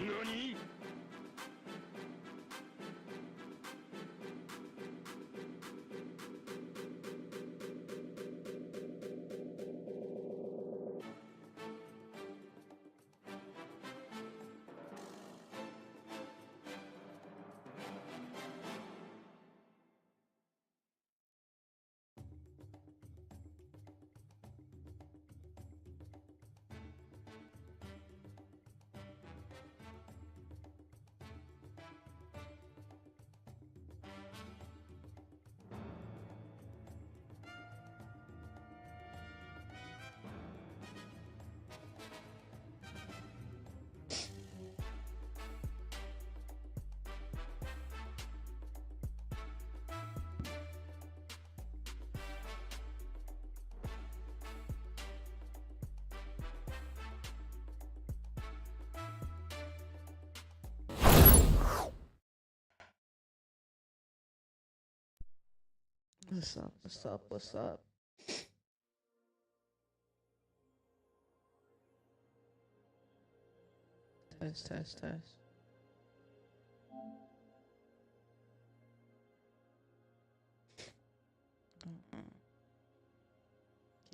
何？ What's up? What's up? What's up? Test, test, test.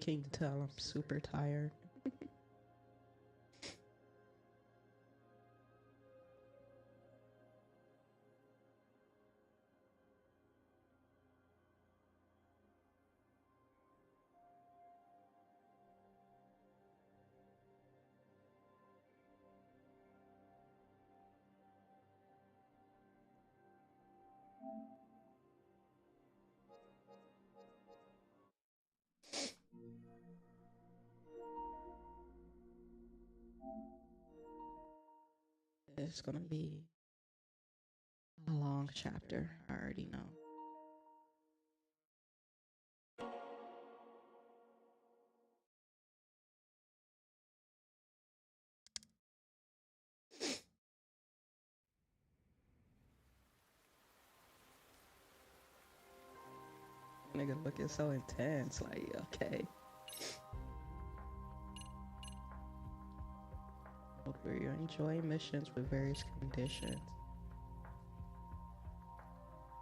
Can you tell I'm super tired? It's gonna be a long chapter. I already know. Nigga looking so intense. Like, okay. Hope you enjoy missions with various conditions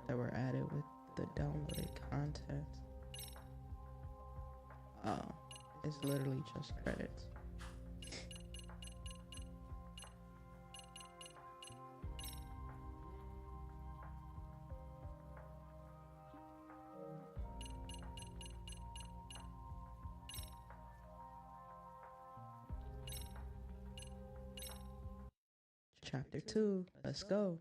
that were added with the downloaded content. Oh, it's literally just credits. Chapter 2, let's go.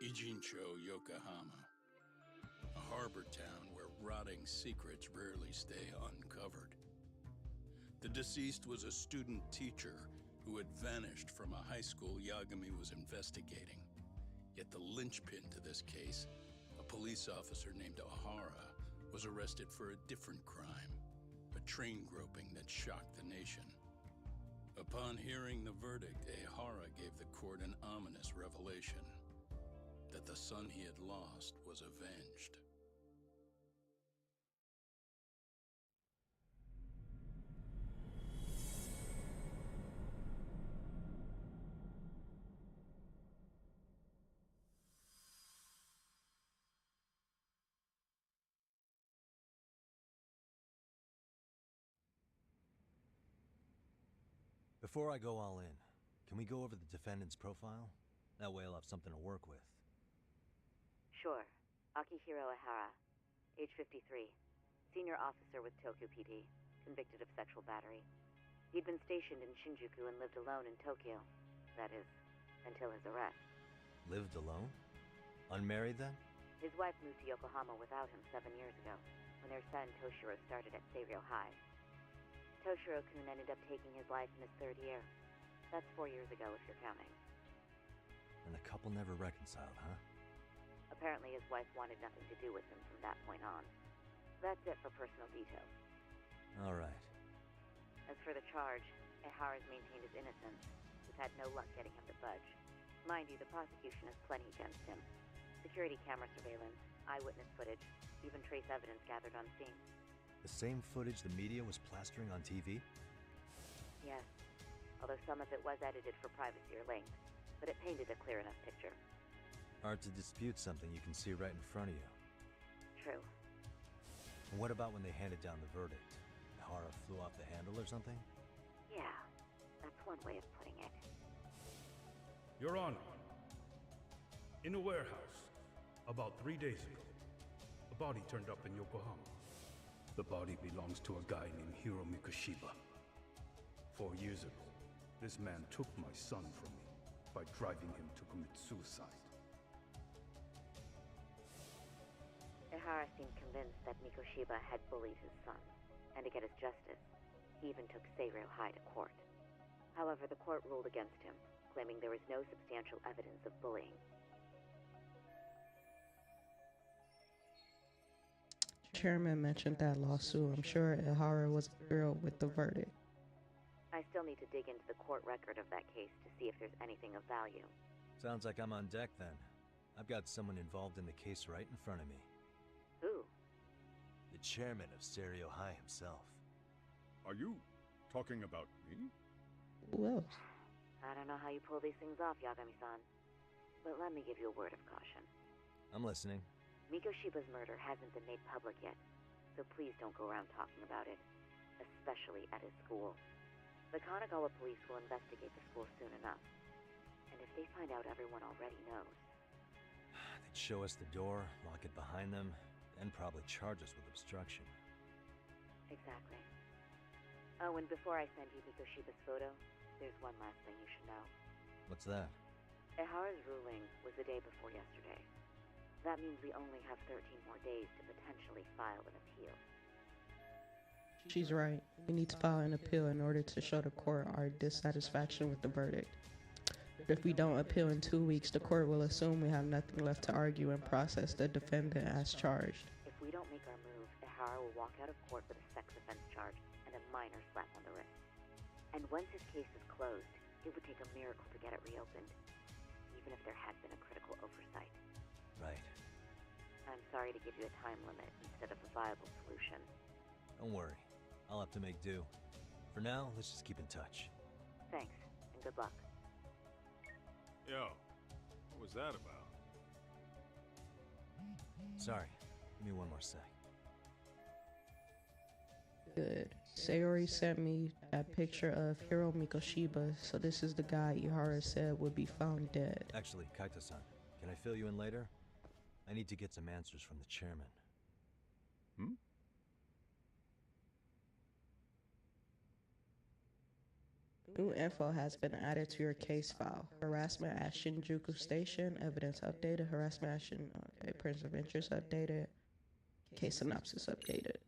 Ijincho, Yokohama, a harbor town where rotting secrets rarely stay uncovered. The deceased was a student teacher who had vanished from a high school Yagami was investigating. Yet the linchpin to this case, a police officer named Ahara, was arrested for a different crime, a train groping that shocked the nation. Upon hearing the verdict, Ahara gave the court an ominous revelation: that the son he had lost was avenged. Before I go all in, can we go over the defendant's profile? That way I'll have something to work with. Sure. Akihiro Ahara, age 53, senior officer with Tokyo PD, convicted of sexual battery. He'd been stationed in Shinjuku and lived alone in Tokyo. That is, until his arrest. Lived alone? Unmarried then? His wife moved to Yokohama without him 7 years ago, when their son Toshiro started at Seiryo High. Toshiro-kun ended up taking his life in his 3rd year. That's 4 years ago if you're counting. And the couple never reconciled, huh? Apparently his wife wanted nothing to do with him from that point on. That's it for personal details. Alright. As for the charge, Ahara's maintained his innocence. We've had no luck getting him to budge. Mind you, the prosecution has plenty against him. Security camera surveillance, eyewitness footage, even trace evidence gathered on scene. The same footage the media was plastering on TV? Yes, although some of it was edited for privacy or length, but it painted a clear enough picture. Hard to dispute something you can see right in front of you. True. And what about when they handed down the verdict? Ihara flew off the handle or something? Yeah, that's one way of putting it. Your Honor, in a warehouse, about 3 days ago, a body turned up in Yokohama. The body belongs to a guy named Hiro Mikoshiba. 4 years ago, this man took my son from me by driving him to commit suicide. Ihara seemed convinced that Mikoshiba had bullied his son, and to get his justice, he even took Seiryo High to court. However, the court ruled against him, claiming there was no substantial evidence of bullying. Chairman mentioned that lawsuit. I'm sure Ihara was thrilled with the verdict. I still need to dig into the court record of that case to see if there's anything of value. Sounds like I'm on deck then. I've got someone involved in the case right in front of me. Who? The chairman of Seiryo High himself. Are you talking about me? Who else? I don't know how you pull these things off, Yagami-san, but let me give you a word of caution. I'm listening. Mikoshiba's murder hasn't been made public yet, so please don't go around talking about it, especially at his school. The Kanagawa police will investigate the school soon enough, and if they find out everyone already knows... They'd show us the door, lock it behind them, then probably charge us with obstruction. Exactly. Oh, and before I send you Mikoshiba's photo, there's one last thing you should know. What's that? Ihara's ruling was the day before yesterday. That means we only have 13 more days to potentially file an appeal. She's right. We need to file an appeal in order to show the court our dissatisfaction with the verdict. If we don't appeal in 2 weeks, the court will assume we have nothing left to argue and process the defendant as charged. If we don't make our move, Ihara will walk out of court with a sex offense charge and a minor slap on the wrist. And once his case is closed, it would take a miracle to get it reopened, even if there had been a critical oversight. Right. I'm sorry to give you a time limit instead of a viable solution. Don't worry. I'll have to make do. For now, let's just keep in touch. Thanks, and good luck. Yo, what was that about? Sorry. Give me one more sec. Good. Sayori sent me that picture of Hiro Mikoshiba, so this is the guy Ihara said would be found dead. Actually, Kaito-san, can I fill you in later? I need to get some answers from the chairman. Hmm? New info has been added to your case file. Harassment at Shinjuku Station, evidence updated. Harassment at person of interest updated. Case synopsis updated.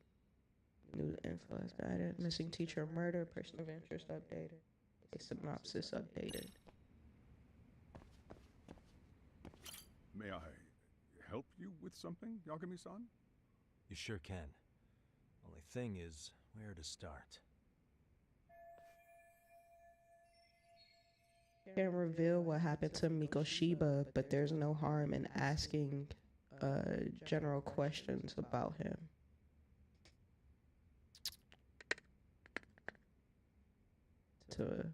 New info has been added. Missing teacher murder, person of interest updated. Case synopsis updated. May I help you with something, Yagami-san? You sure can. Only thing is, where to start? Can't reveal what happened to Mikoshiba, but there's no harm in asking general questions about him. To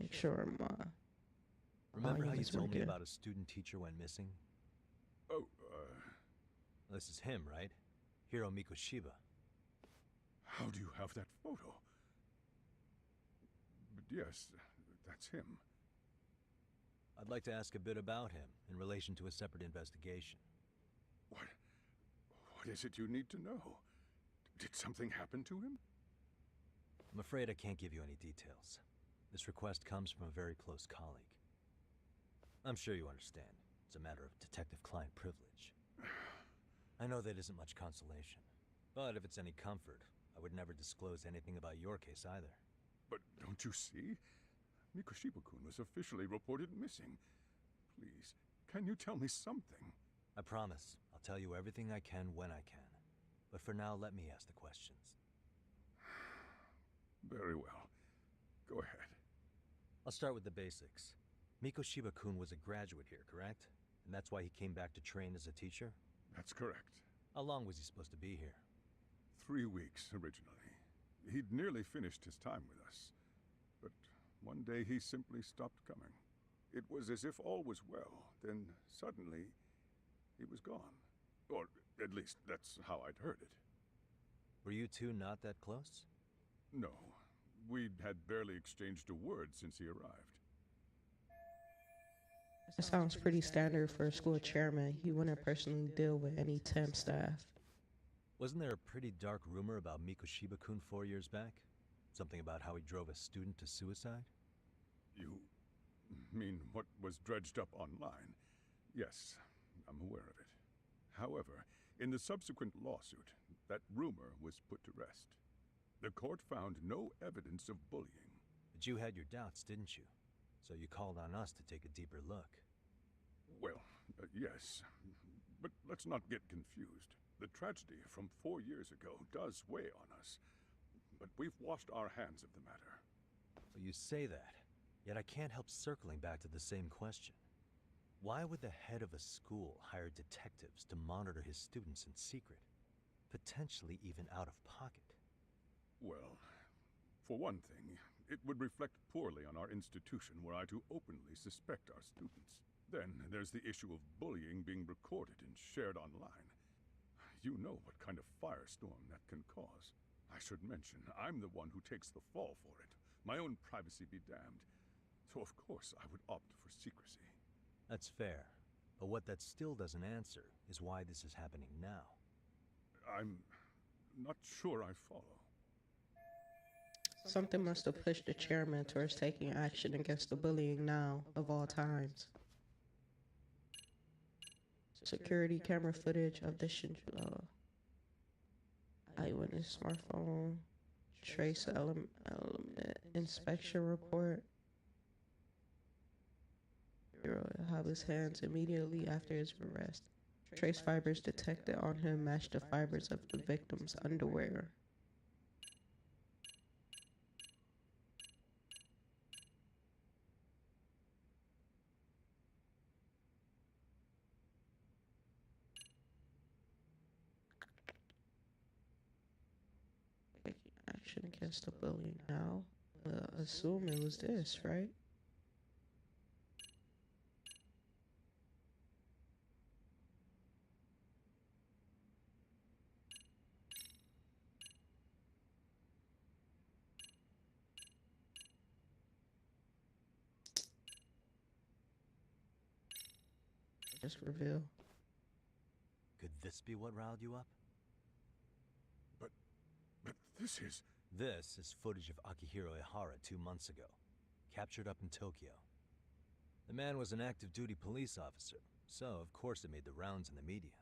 make sure my Remember how you volume is told me working. about a student teacher went missing? Oh, This is him, right? Hiro Mikoshiba. how do you have that photo? But yes, that's him. I'd like to ask a bit about him in relation to a separate investigation. What is it you need to know? Did something happen to him? I'm afraid I can't give you any details. This request comes from a very close colleague. I'm sure you understand. It's a matter of detective-client privilege. I know that isn't much consolation. But if it's any comfort, I would never disclose anything about your case either. But don't you see? Mikoshiba-kun was officially reported missing. Please, can you tell me something? I promise. I'll tell you everything I can when I can. But for now, let me ask the questions. Very well. Go ahead. I'll start with the basics. Mikoshiba-kun was a graduate here, correct? And that's why he came back to train as a teacher? That's correct. How long was he supposed to be here? 3 weeks, originally. He'd nearly finished his time with us. But one day he simply stopped coming. It was as if all was well, then suddenly he was gone. Or at least that's how I'd heard it. Were you two not that close? No, we'd had barely exchanged a word since he arrived. It sounds pretty standard for a school chairman. He wouldn't personally deal with any temp staff. Wasn't there a pretty dark rumor about Mikoshiba-kun 4 years back? Something about how he drove a student to suicide? You mean what was dredged up online? Yes, I'm aware of it. However, in the subsequent lawsuit, that rumor was put to rest. The court found no evidence of bullying. But you had your doubts, didn't you? So you called on us to take a deeper look. Well, yes, but let's not get confused. The tragedy from 4 years ago does weigh on us, but we've washed our hands of the matter. Well, you say that, yet I can't help circling back to the same question. Why would the head of a school hire detectives to monitor his students in secret, potentially even out of pocket? Well, for one thing, it would reflect poorly on our institution were I to openly suspect our students. Then there's the issue of bullying being recorded and shared online. You know what kind of firestorm that can cause. I should mention, I'm the one who takes the fall for it. My own privacy be damned. So of course I would opt for secrecy. That's fair, but what that still doesn't answer is why this is happening now. I'm not sure I follow. Something must have pushed the chairman towards taking action against the bullying now, of all times. Security camera footage of the Shinjuku eyewitness smartphone, trace element inspection report. Hiro Haba's hands immediately after his arrest. Trace fibers detected on him matched the fibers of the victim's underwear. Taking action against the bullying now. Assume it was this, right? Just reveal. Could this be what riled you up? But this is... This is footage of Akihiro Ihara 2 months ago, captured up in Tokyo. The man was an active duty police officer, so of course it made the rounds in the media.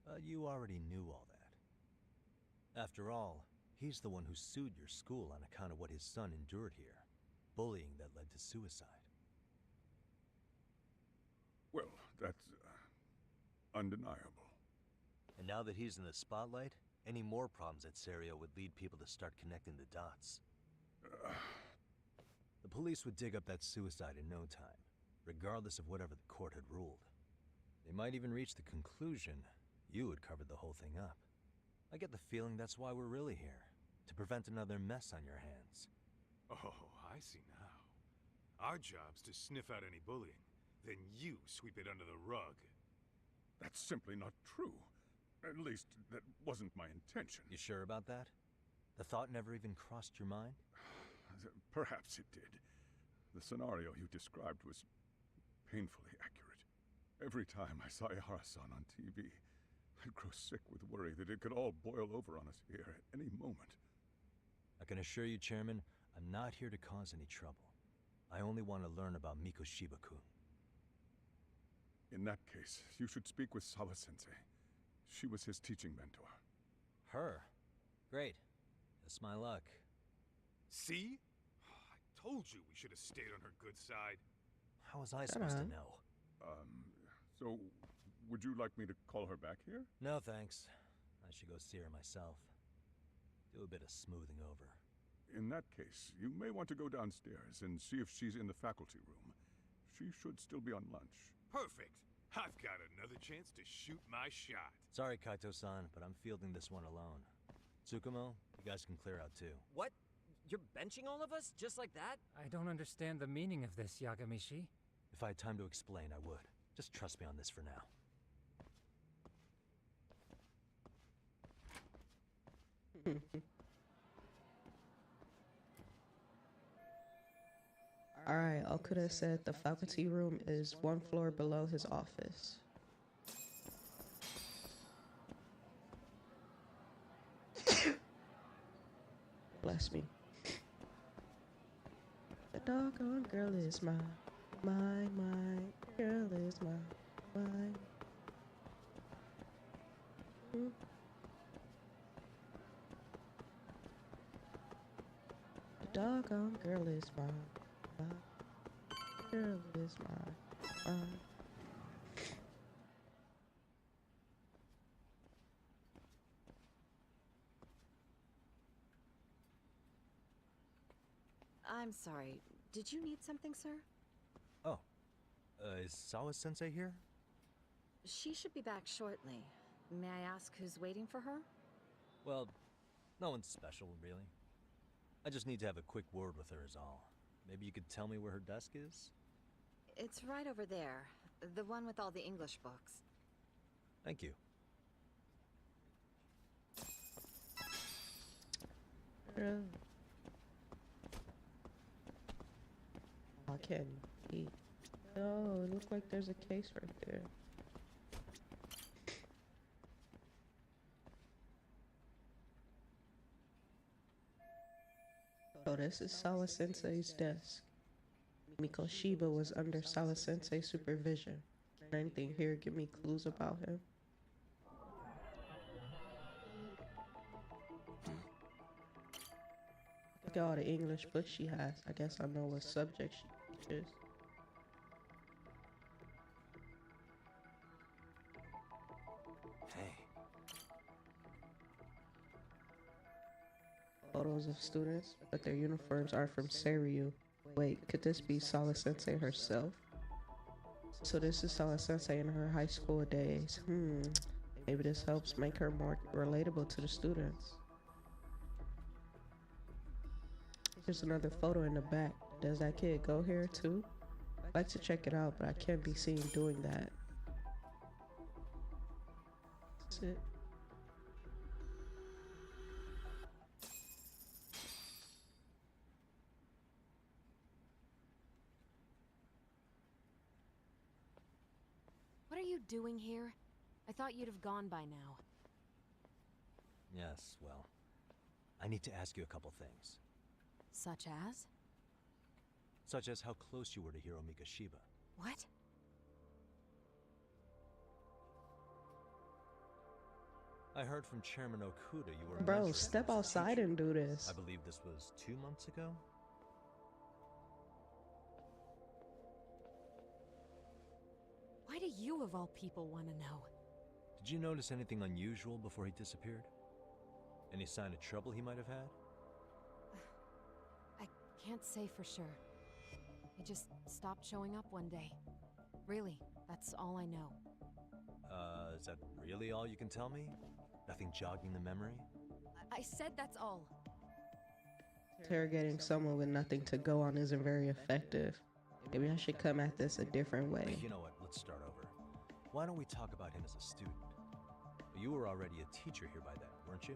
But you already knew all that. After all, he's the one who sued your school on account of what his son endured here, bullying that led to suicide. Well, that's undeniable. And now that he's in the spotlight, any more problems at Serio would lead people to start connecting the dots. The police would dig up that suicide in no time, regardless of whatever the court had ruled. They might even reach the conclusion you had covered the whole thing up. I get the feeling that's why we're really here, to prevent another mess on your hands. Oh, I see now. Our job's to sniff out any bullying, then you sweep it under the rug. That's simply not true. At least, that wasn't my intention. You sure about that? The thought never even crossed your mind? Perhaps it did. The scenario you described was painfully accurate. Every time I saw Ihara-san on TV, I'd grow sick with worry that it could all boil over on us here at any moment. I can assure you, Chairman, I'm not here to cause any trouble. I only want to learn about Mikoshiba-kun. In that case, you should speak with Sawa-sensei. She was his teaching mentor. Her? Great. That's my luck. See? I told you we should have stayed on her good side. How was I supposed to know? So, would you like me to call her back here? No, thanks. I should go see her myself. Do a bit of smoothing over. In that case, you may want to go downstairs and see if she's in the faculty room. She should still be on lunch. Perfect. I've got another chance to shoot my shot. Sorry, Kaito-san, but I'm fielding this one alone. Tsukumo, you guys can clear out too. What? You're benching all of us just like that? I don't understand the meaning of this, Yagamishi. If I had time to explain, I would. Just trust me on this for now. Alright, Okuda said the faculty room is one floor below his office. Bless me. The doggone girl is mine. My girl is mine. Mm. The doggone girl is mine. My girl is mine. I'm sorry. Did you need something, sir? Oh, is Sawa-sensei here? She should be back shortly. May I ask who's waiting for her? Well, no one's special, really. I just need to have a quick word with her is all. Maybe you could tell me where her desk is? It's right over there. The one with all the English books. Thank you. I can't eat. Oh, it looks like there's a case right there. Oh, this is Sawa-sensei's desk. Mikoshiba was under Sawa-sensei's supervision. Anything here give me clues about him? Look at all the English books she has. I guess I know what subject she teaches. Hey. Photos of students, but their uniforms are from Seiryu. Wait, could this be Sawa-sensei herself? So this is Sawa-sensei in her high school days. Maybe this helps make her more relatable to the students. Here's another photo in the back. Does that kid go here too? I'd like to check it out, but I can't be seen doing that. That's it. What are you doing here? I thought you'd have gone by now. Yes, well, I need to ask you a couple things. Such as? Such as how close you were to Hiro Mikoshiba. What? I heard from Chairman Okuda you were a Bro, mentor step as a outside teacher. and do this. I believe this was 2 months ago? Why do you of all people want to know? Did you notice anything unusual before he disappeared? Any sign of trouble he might have had? I can't say for sure. He just stopped showing up one day. Really, that's all I know. Is that really all you can tell me? Nothing jogging the memory? I said that's all. Interrogating someone with nothing to go on isn't very effective. Maybe I should come at this a different way. You know what? Let's start over. Why don't we talk about him as a student? You were already a teacher here by then, weren't you?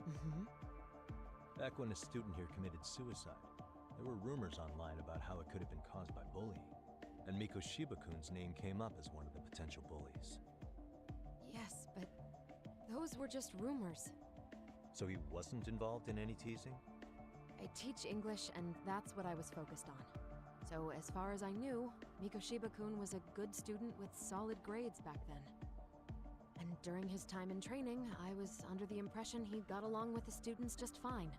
Mm-hmm. Back when a student here committed suicide, there were rumors online about how it could have been caused by bullying. And Mikoshiba-kun's name came up as one of the potential bullies. Yes, but those were just rumors. So he wasn't involved in any teasing? I teach English, and that's what I was focused on. So as far as I knew, Mikoshiba-kun was a good student with solid grades back then. And during his time in training, I was under the impression he got along with the students just fine.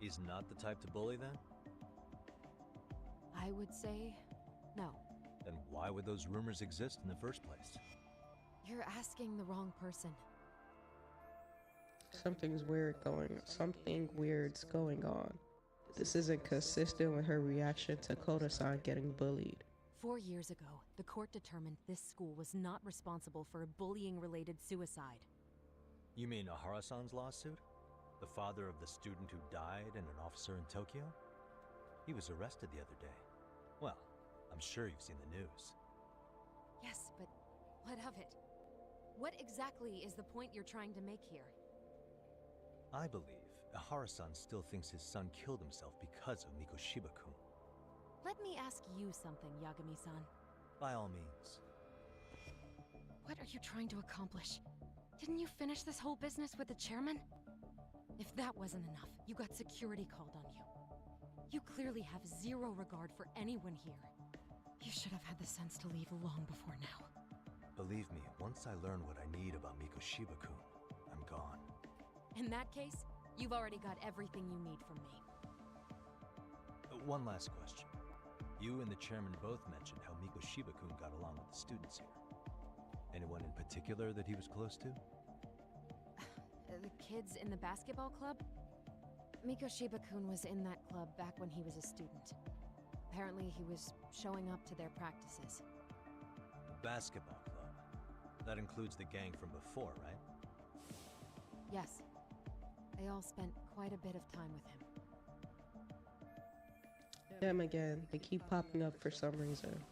He's not the type to bully then? I would say no. Then why would those rumors exist in the first place? You're asking the wrong person. Something weird's going on. This isn't consistent with her reaction to Koda-san getting bullied. 4 years ago, the court determined this school was not responsible for a bullying-related suicide. You mean Ahara-san's lawsuit? The father of the student who died and an officer in Tokyo? He was arrested the other day. Well, I'm sure you've seen the news. Yes, but what of it? What exactly is the point you're trying to make here? I believe Ihara-san still thinks his son killed himself because of Mikoshiba-kun. Let me ask you something, Yagami-san. By all means. What are you trying to accomplish? Didn't you finish this whole business with the chairman? If that wasn't enough, you got security called on you. You clearly have zero regard for anyone here. You should have had the sense to leave long before now. Believe me, once I learn what I need about Mikoshiba-kun, I'm gone. In that case, you've already got everything you need from me. One last question. You and the chairman both mentioned how Mikoshiba-kun got along with the students here. Anyone in particular that he was close to? The kids in the basketball club? Mikoshiba-kun was in that club back when he was a student. Apparently he was showing up to their practices. The basketball club? That includes the gang from before, right? Yes. They all spent quite a bit of time with him. Them again. They keep popping up for some reason.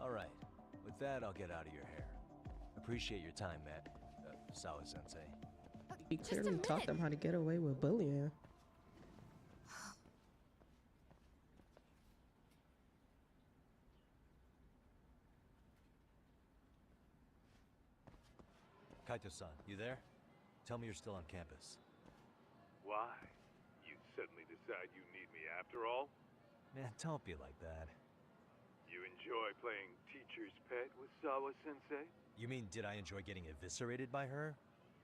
Alright. With that, I'll get out of your hair. Appreciate your time, Matt. Sawa-sensei. He clearly taught them how to get away with bullying. Kaito-san, you there? Tell me you're still on campus. Why? You suddenly decide you need me after all? Man, don't be like that. You enjoy playing teacher's pet with Sawa-sensei? You mean, did I enjoy getting eviscerated by her?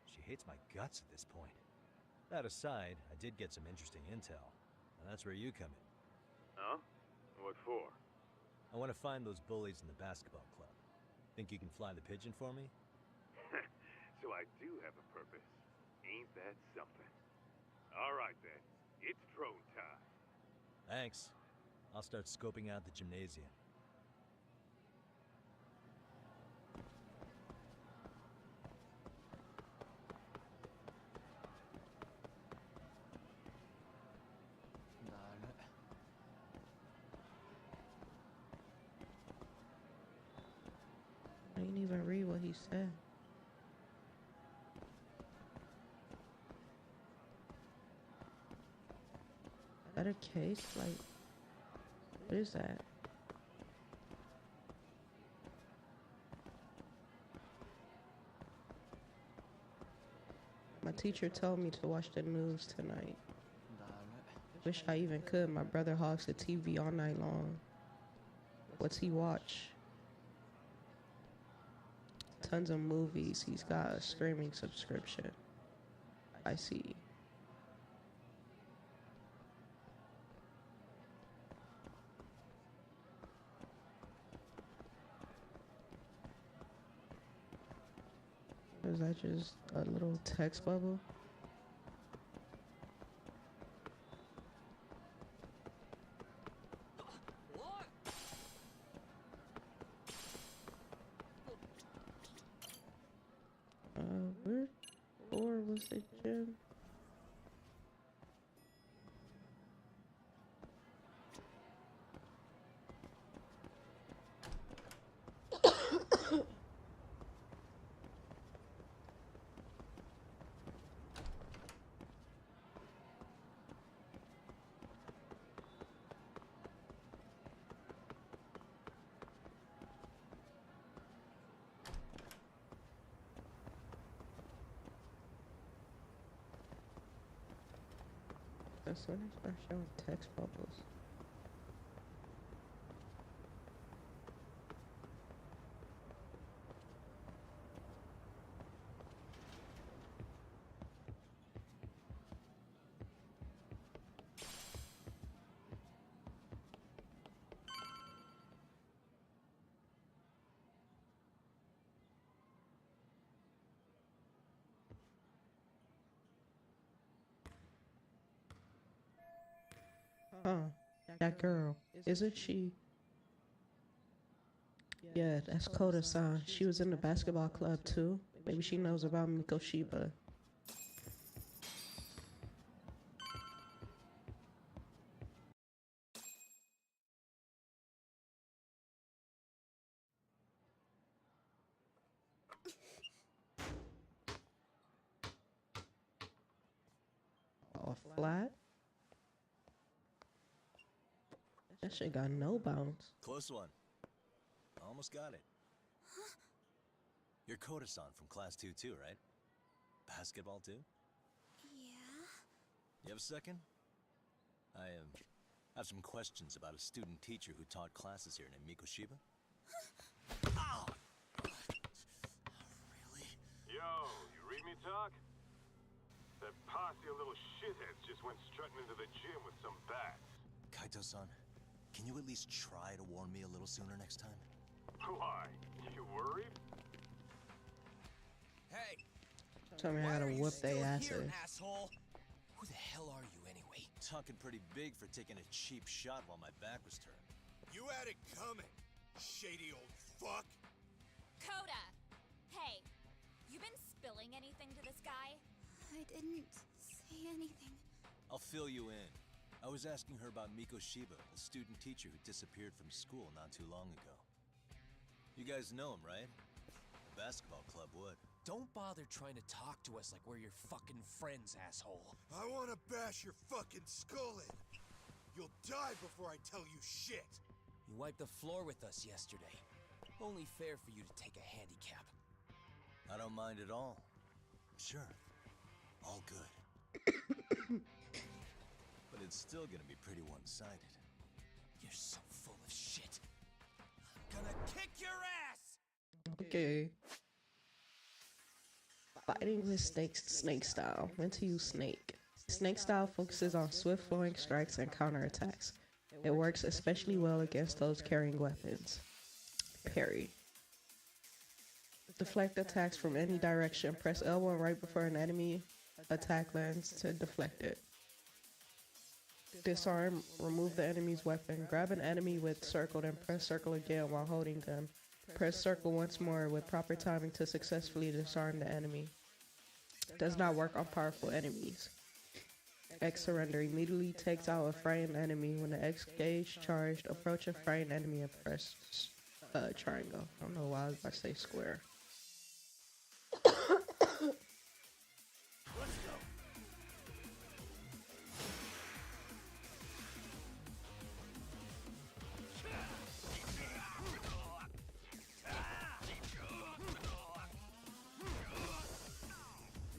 She hates my guts at this point. That aside, I did get some interesting intel. And that's where you come in. Huh? What for? I want to find those bullies in the basketball club. Think you can fly the pigeon for me? So I do have a purpose. Ain't that something? Alright then. It's drone time. Thanks. I'll start scoping out the gymnasium. I didn't even read what he said. Is that a case? Like, what is that? My teacher told me to watch the news tonight. Wish I even could. My brother hogs the TV all night long. What's he watch? Tons of movies. He's got a streaming subscription. I see. Is that just a little text bubble? Where was the gym? As soon as I start showing text bubbles. Huh, that girl, isn't she? Yeah, that's Koda-san. She was in the basketball club too. Maybe she knows about Mikoshiba. A flat? That shit got no bounce. Close one. Almost got it. You're Koda-san from Class 2 too, right? Basketball too? Yeah? You have a second? I have some questions about a student teacher who taught classes here named Mikoshiba. Ow! Really? Yo, you read me talk? That posse of little shitheads just went strutting into the gym with some bats. Kaito-san, can you at least try to warn me a little sooner next time? Why? You worried? Hey! Tell me how to whoop they asses. Asshole? Who the hell are you anyway? Talking pretty big for taking a cheap shot while my back was turned. You had it coming, shady old fuck. Koda! Hey, you been spilling anything to this guy? I didn't say anything. I'll fill you in. I was asking her about Mikoshiba, a student teacher who disappeared from school not too long ago. You guys know him, right? The basketball club would. Don't bother trying to talk to us like we're your fucking friends, asshole. I wanna bash your fucking skull in. You'll die before I tell you shit. You wiped the floor with us yesterday. Only fair for you to take a handicap. I don't mind at all. Sure. All good. But it's still gonna be pretty one-sided. You're so full of shit. I'm gonna kick your ass! Okay. Fighting with snake style. When to use snake. Snake style focuses on swift flowing strikes and counterattacks. It works especially well against those carrying weapons. Parry. Deflect attacks from any direction. Press L1 right before an enemy attack lands to deflect it. Disarm. Remove the enemy's weapon. Grab an enemy with circle, then press circle again while holding them. Press circle once more with proper timing to successfully disarm the enemy. Does not work on powerful enemies. X surrender. Immediately takes out a frightened enemy. When the X gauge charged, approach a frightened enemy and press triangle. I don't know why I was about to say square.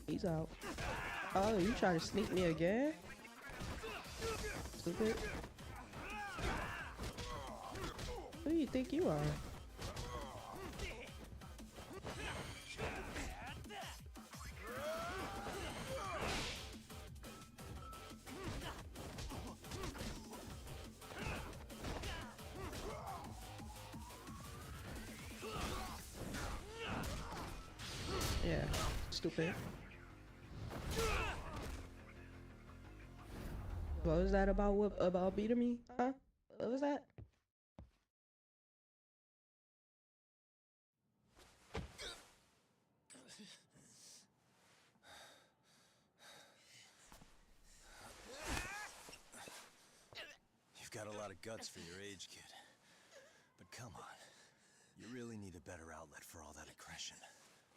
He's out. Oh, you trying to sneak me again? Stupid. Who do you think you are? Yeah, stupid. What was that about beating me? Huh? What was that? You've got a lot of guts for your age, kid. But come on. You really need a better outlet for all that aggression.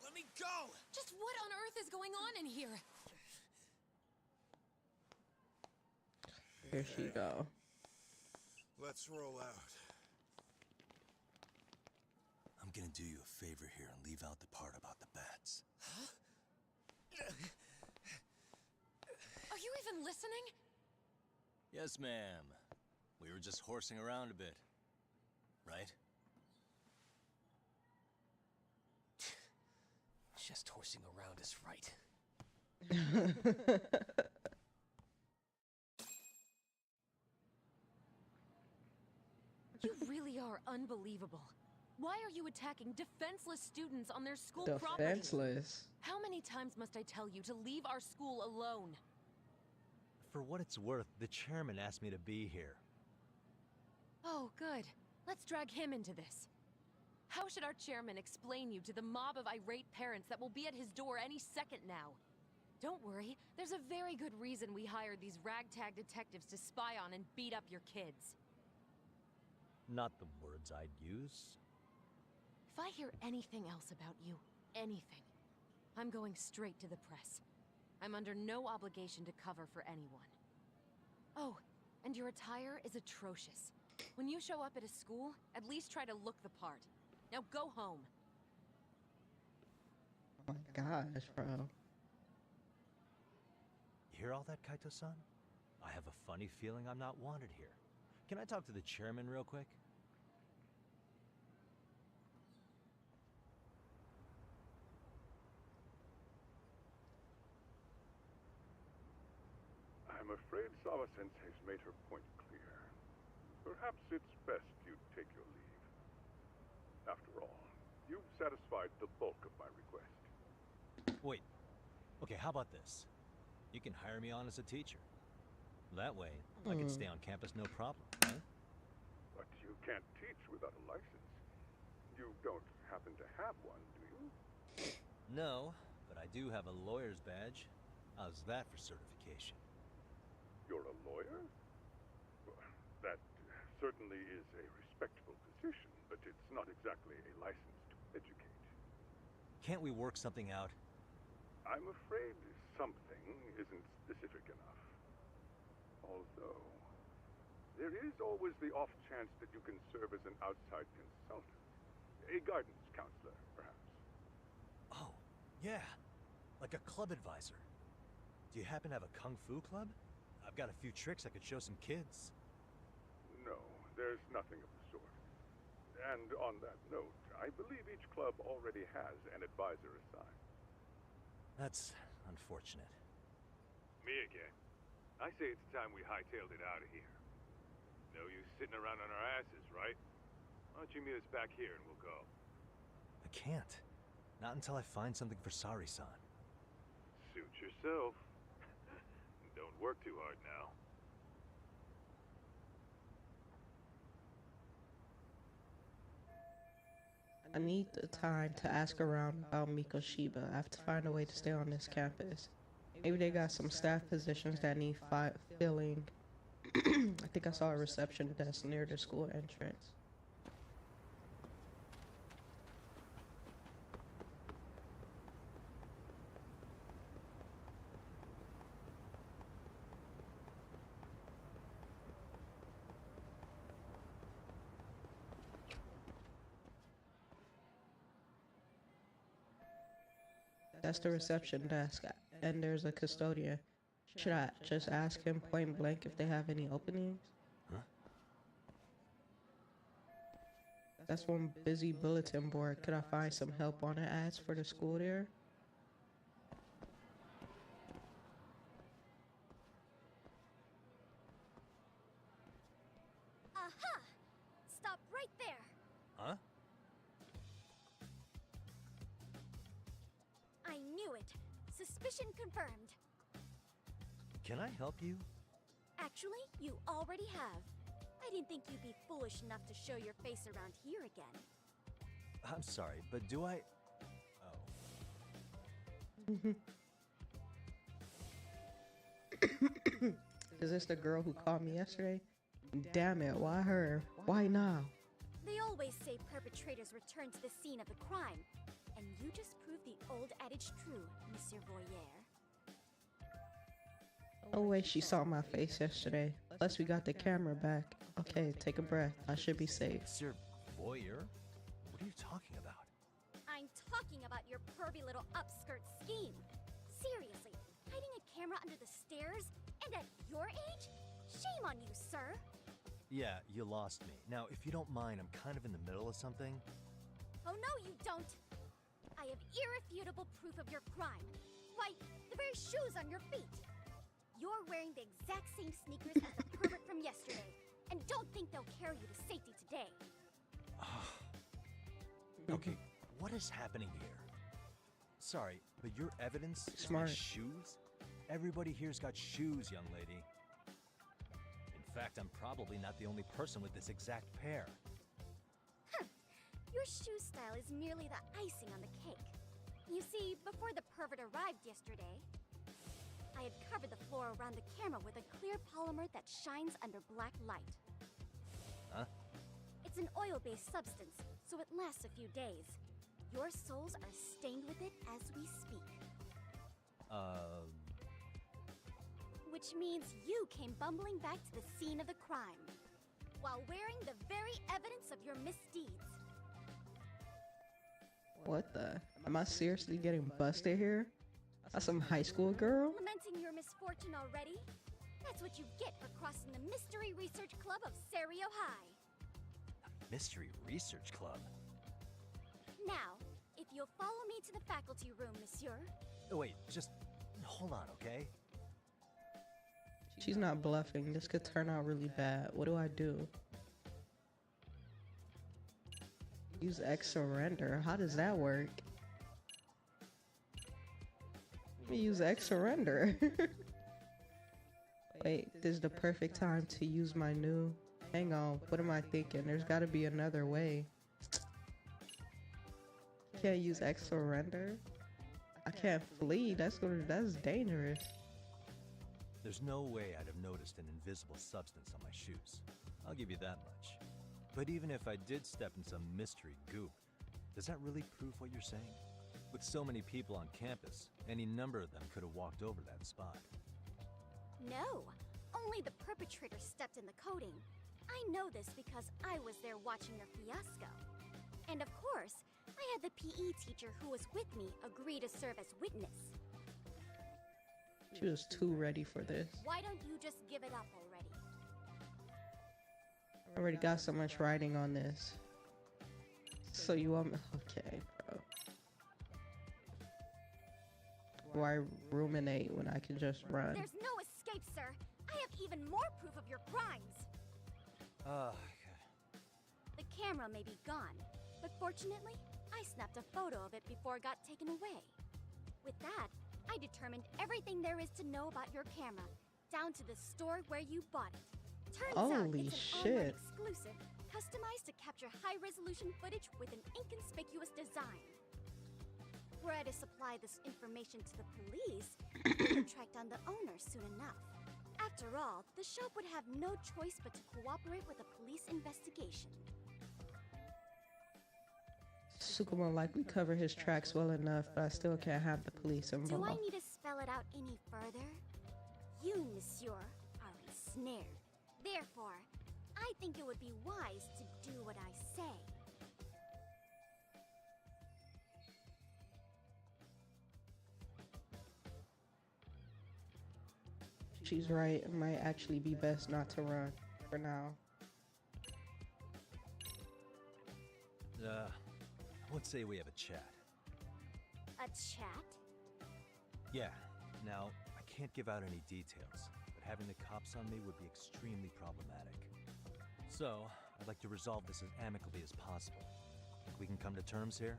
Let me go! Just what on earth is going on in here? Here she go. Let's roll out. I'm gonna do you a favor here and leave out the part about the bats. Huh? Are you even listening? Yes, ma'am. We were just horsing around a bit. Right? Just horsing around is right. You really are unbelievable. Why are you attacking defenseless students on their school property? Defenseless? How many times must I tell you to leave our school alone? For what it's worth, the chairman asked me to be here. Oh, good. Let's drag him into this. How should our chairman explain you to the mob of irate parents that will be at his door any second now? Don't worry, there's a very good reason we hired these ragtag detectives to spy on and beat up your kids. Not the words I'd use. If I hear anything else about you, anything, I'm going straight to the press. I'm under no obligation to cover for anyone. Oh, and your attire is atrocious. When you show up at a school, at least try to look the part. Now go home. Oh my gosh, bro. You hear all that, Kaito-san? I have a funny feeling I'm not wanted here. Can I talk to the chairman real quick? I'm afraid Sawa-sensei's made her point clear. Perhaps it's best you take your leave. After all, you've satisfied the bulk of my request. Wait. Okay, how about this? You can hire me on as a teacher. That way, I can stay on campus no problem, right? But you can't teach without a license. You don't happen to have one, do you? No, but I do have a lawyer's badge. How's that for certification? You're a lawyer? Well, that certainly is a respectable position, but it's not exactly a license to educate. Can't we work something out? I'm afraid something isn't specific enough. Although, there is always the off chance that you can serve as an outside consultant. A guidance counselor, perhaps. Oh, yeah. Like a club advisor. Do you happen to have a kung fu club? I've got a few tricks I could show some kids. No, there's nothing of the sort. And on that note, I believe each club already has an advisor assigned. That's unfortunate. Me again. I say it's time we hightailed it out of here. No use sitting around on our asses, right? Why don't you meet us back here and we'll go? I can't. Not until I find something for Sari-san. Suit yourself. Don't work too hard now. I need the time to ask around about Mikoshiba. I have to find a way to stay on this campus. Maybe they got some staff positions that need filling. I think I saw a reception desk near the school entrance. That's the reception desk, and there's a custodian. Should I just ask him point blank if they have any openings? Huh? That's one busy bulletin board. Could I find some help on the ads for the school there? Aha! Stop right there! Huh? I knew it. Suspicion confirmed. Can I help you? Actually, you already have. I didn't think you'd be foolish enough to show your face around here again. I'm sorry, but do I... Oh. Is this the girl who called me yesterday? Damn it, why her? Why now? They always say perpetrators return to the scene of the crime. And you just proved the old adage true, Monsieur Voyer. No way she saw my face yesterday. Plus we got the camera back. Okay, take a breath. I should be safe. Monsieur Voyer? What are you talking about? I'm talking about your pervy little upskirt scheme. Seriously, hiding a camera under the stairs? And at your age? Shame on you, sir. Yeah, you lost me. Now, if you don't mind, I'm kind of in the middle of something. Oh no, you don't! I have irrefutable proof of your crime. Why, the very shoes on your feet. You're wearing the exact same sneakers as the pervert from yesterday. And don't think they'll carry you to safety today. Okay, what is happening here? Sorry, but your evidence is Smart. my shoes? Everybody here's got shoes, young lady. In fact, I'm probably not the only person with this exact pair. Your shoe style is merely the icing on the cake. You see, before the pervert arrived yesterday, I had covered the floor around the camera with a clear polymer that shines under black light. Huh? It's an oil-based substance, so it lasts a few days. Your soles are stained with it as we speak. Which means you came bumbling back to the scene of the crime, while wearing the very evidence of your misdeeds. What the? Am I seriously getting busted here? That's some high school girl? Lamenting your misfortune already? That's what you get for crossing the Mystery Research Club of Serio High. Mystery Research Club? Now, if you'll follow me to the faculty room, monsieur. Oh, wait, just hold on, okay? She's not bluffing. This could turn out really bad. What do I do? Use X surrender. How does that work? Let me use X surrender. Wait, this is the perfect time to use my new... Hang on, what am I thinking? There's gotta be another way. Can't use X surrender? I can't flee. That's dangerous. There's no way I'd have noticed an invisible substance on my shoes. I'll give you that much. But even if I did step in some mystery goop, does that really prove what you're saying? With so many people on campus, any number of them could have walked over that spot. No, only the perpetrator stepped in the coating. I know this because I was there watching your fiasco. And of course, I had the PE teacher who was with me agree to serve as witness. She was too ready for this. Why don't you just give it up already? I already got so much writing on this. So you want me? Okay, bro. Why ruminate when I can just run? There's no escape, sir. I have even more proof of your crimes. Okay. The camera may be gone, but fortunately, I snapped a photo of it before it got taken away. With that, I determined everything there is to know about your camera, down to the store where you bought it. Turns out Holy it's an online exclusive, customized to capture high-resolution footage with an inconspicuous design. Were I to supply this information to the police, we would track down the owner soon enough. After all, the shop would have no choice but to cooperate with a police investigation. Sukuma likely covered his tracks well enough, but I still can't have the police Do I involved. need to spell it out any further? You, monsieur, are ensnared. Therefore, I think it would be wise to do what I say. She's right. It might actually be best not to run for now. I would say we have a chat. A chat? Yeah. Now, I can't give out any details, but having the cops on me would be extremely problematic. So, I'd like to resolve this as amicably as possible. Think we can come to terms here?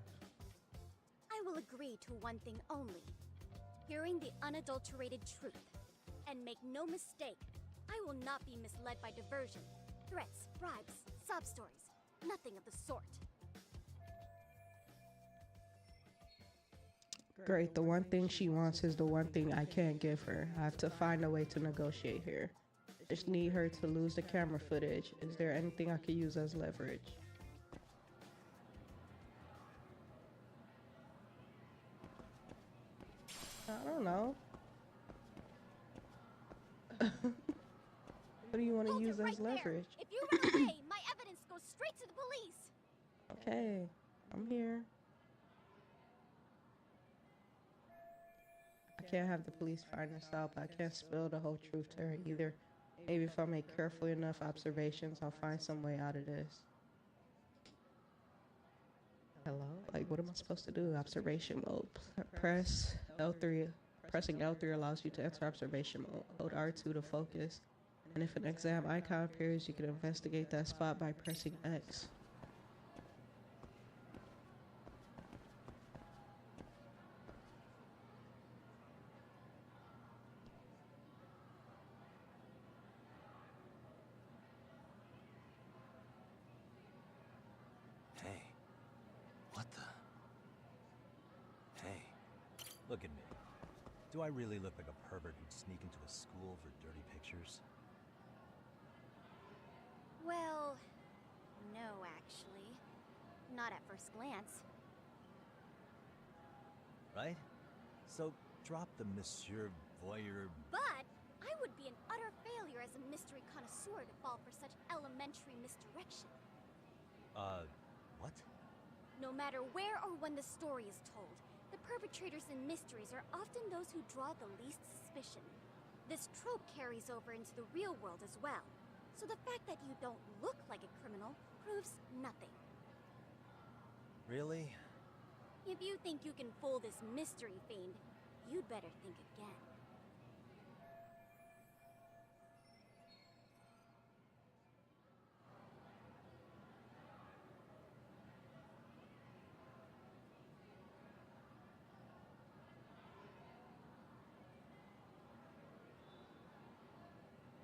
I will agree to one thing only. Hearing the unadulterated truth. And make no mistake, I will not be misled by diversion, threats, bribes, sob stories. Nothing of the sort. Great. The one thing she wants is the one thing I can't give her. I have to find a way to negotiate here. Just need her to lose the camera footage. Is there anything I could use as leverage? I don't know. What do you want to use as leverage? If you run away, my evidence goes straight to the police. Okay, I'm here. I can't have the police find us out, but I can't spill the whole truth to her either. Maybe if I make careful enough observations, I'll find some way out of this. Hello? Like, what am I supposed to do? Observation mode. Press L3. Pressing L3 allows you to enter observation mode. Hold R2 to focus. And if an exam icon appears, you can investigate that spot by pressing X. Hey. What the? Hey. Look at me. Do I really look like a pervert who'd sneak into a school for dirty pictures? Well, no, actually. Not at first glance. Right? So, drop the Monsieur Voyeur... But I would be an utter failure as a mystery connoisseur to fall for such elementary misdirection. What? No matter where or when the story is told, the perpetrators in mysteries are often those who draw the least suspicion. This trope carries over into the real world as well, so the fact that you don't look like a criminal proves nothing. Really? If you think you can fool this mystery fiend, you'd better think again.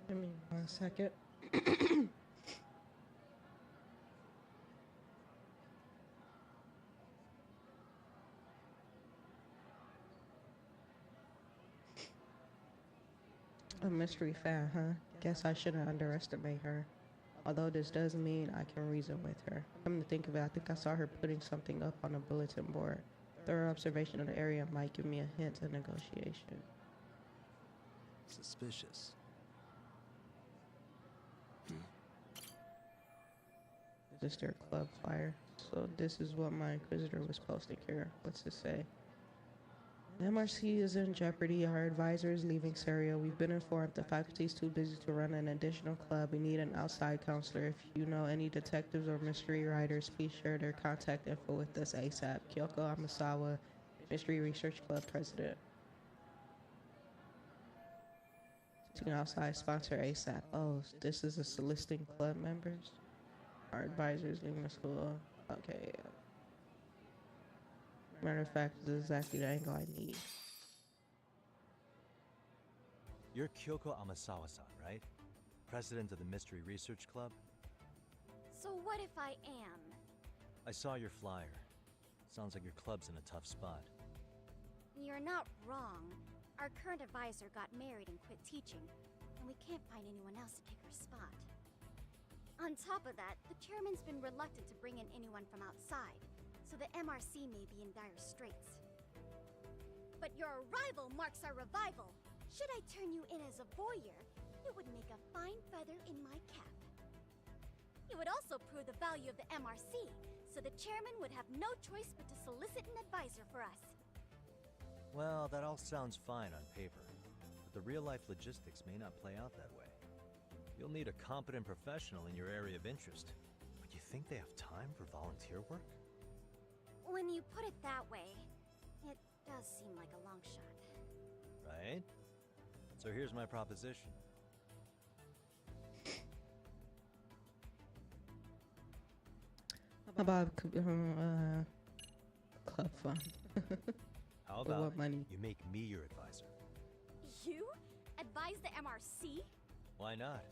Give me 1 second. A mystery fan, huh? Guess I shouldn't underestimate her. Although this does mean I can reason with her. Come to think of it, I think I saw her putting something up on a bulletin board. Thorough observation of the area might give me a hint of negotiation. Suspicious. This is their club flyer. So this is what my inquisitor was posting here. What's it say? MRC is in jeopardy. Our advisor is leaving Serio. We've been informed the faculty is too busy to run an additional club. We need an outside counselor. If you know any detectives or mystery writers, please share their contact info with us ASAP. Kyoko Amasawa, Mystery Research Club President. To outside sponsor ASAP. Oh, this is a soliciting club members? Our advisors leaving the school. Okay, yeah. Matter of fact, this is exactly the angle I need. You're Kyoko Amasawa-san, right? President of the Mystery Research Club? So what if I am? I saw your flyer. Sounds like your club's in a tough spot. You're not wrong. Our current advisor got married and quit teaching, and we can't find anyone else to take her spot. On top of that, the chairman's been reluctant to bring in anyone from outside, so the MRC may be in dire straits. But your arrival marks our revival. Should I turn you in as a voyeur, it would make a fine feather in my cap. It would also prove the value of the MRC, so the chairman would have no choice but to solicit an advisor for us. Well, that all sounds fine on paper, but the real-life logistics may not play out that way. You'll need a competent professional in your area of interest. But you think they have time for volunteer work? When you put it that way, it does seem like a long shot. Right? So here's my proposition. About club fund. How For about what money? you make me your advisor? You? Advise the MRC? Why not?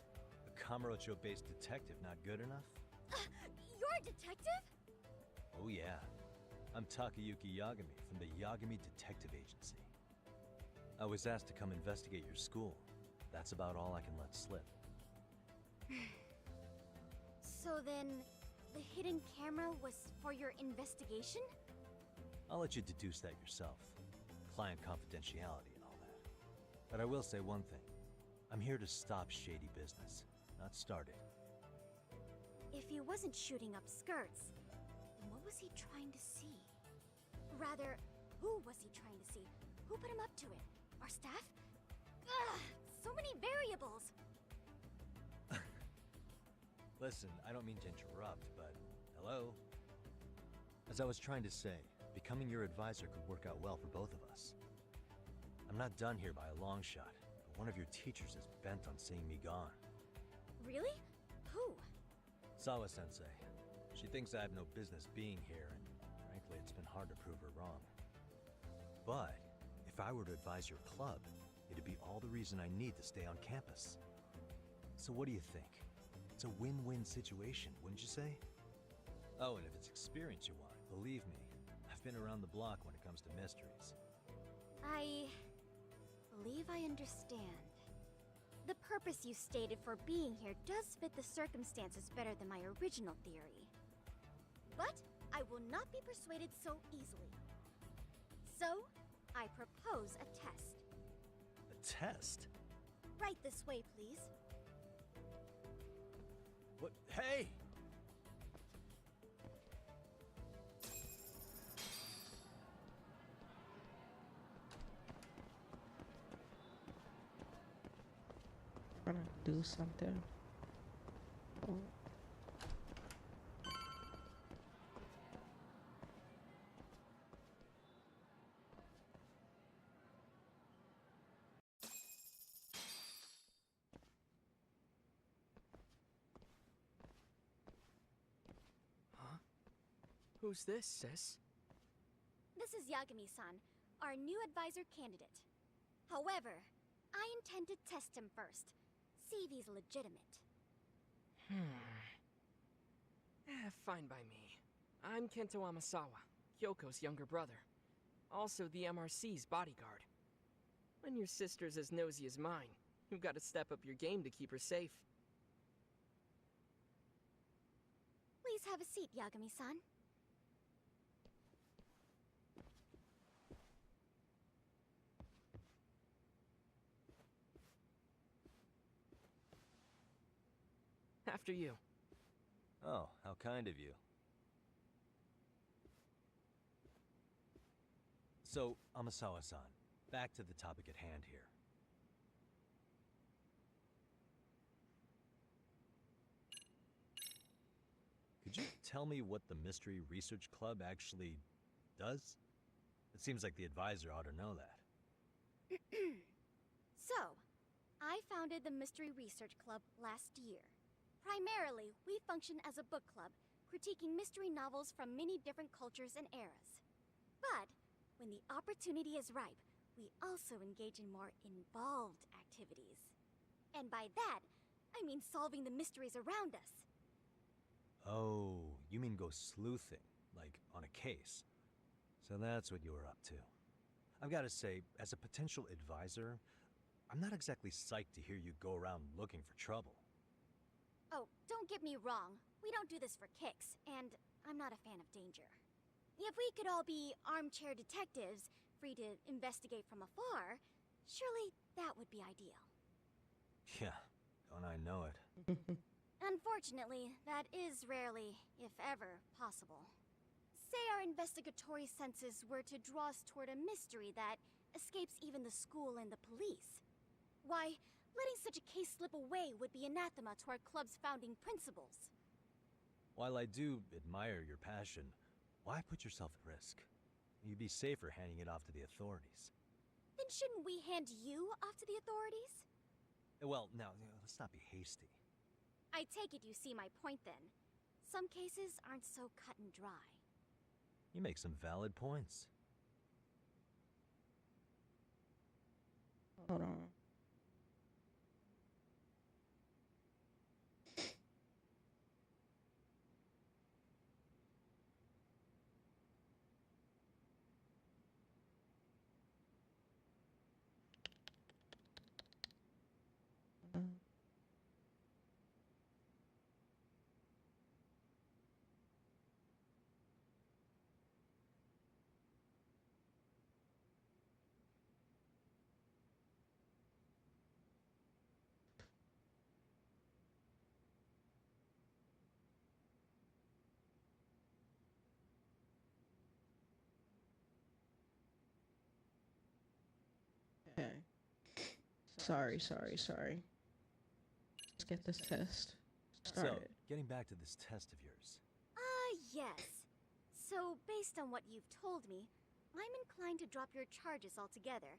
A Kamurocho-based detective not good enough? You're a detective? Oh yeah. I'm Takayuki Yagami from the Yagami Detective Agency. I was asked to come investigate your school. That's about all I can let slip. So then, the hidden camera was for your investigation? I'll let you deduce that yourself. Client confidentiality and all that. But I will say one thing. I'm here to stop shady business, not start it. If he wasn't shooting up skirts, then what was he trying to see? Rather, who was he trying to see? Who put him up to it? Our staff? Ugh, so many variables! Listen, I don't mean to interrupt, but hello? As I was trying to say, becoming your advisor could work out well for both of us. I'm not done here by a long shot, but one of your teachers is bent on seeing me gone. Really? Who? Sawa-sensei. She thinks I have no business being here, and frankly, it's been hard to prove her wrong. But if I were to advise your club, it'd be all the reason I need to stay on campus. So what do you think? It's a win-win situation, wouldn't you say? Oh, and if it's experience you want, believe me, I've been around the block when it comes to mysteries. I believe I understand. The purpose you stated for being here does fit the circumstances better than my original theory. But I will not be persuaded so easily. So, I propose a test. A test? Right this way, please. What? Hey! Trying to do something. Oh. Who's this, sis? This is Yagami-san, our new advisor candidate. However, I intend to test him first. See if he's legitimate. Fine by me. I'm Kento Amasawa, Kyoko's younger brother. Also the MRC's bodyguard. When your sister's as nosy as mine, you've got to step up your game to keep her safe. Please have a seat, Yagami-san. After you. Oh, how kind of you. So, Amasawa-san, back to the topic at hand here. Could you tell me what the Mystery Research Club actually does? It seems like the advisor ought to know that. So, I founded the Mystery Research Club last year. Primarily, we function as a book club, critiquing mystery novels from many different cultures and eras. But, when the opportunity is ripe, we also engage in more involved activities. And by that, I mean solving the mysteries around us. Oh, you mean go sleuthing, like on a case. So that's what you were up to. I've got to say, as a potential advisor, I'm not exactly psyched to hear you go around looking for trouble. Oh, don't get me wrong. We don't do this for kicks, and I'm not a fan of danger. If we could all be armchair detectives, free to investigate from afar, surely that would be ideal. Yeah, don't I know it. Unfortunately, that is rarely, if ever, possible. Say our investigatory senses were to draw us toward a mystery that escapes even the school and the police. Why, letting such a case slip away would be anathema to our club's founding principles. While I do admire your passion, why put yourself at risk? You'd be safer handing it off to the authorities. Then shouldn't we hand you off to the authorities? Well, now, let's not be hasty. I take it you see my point then. Some cases aren't so cut and dry. You make some valid points. Hold on. Okay. Sorry. Let's get this test started. So, getting back to this test of yours. Yes. So, based on what you've told me, I'm inclined to drop your charges altogether.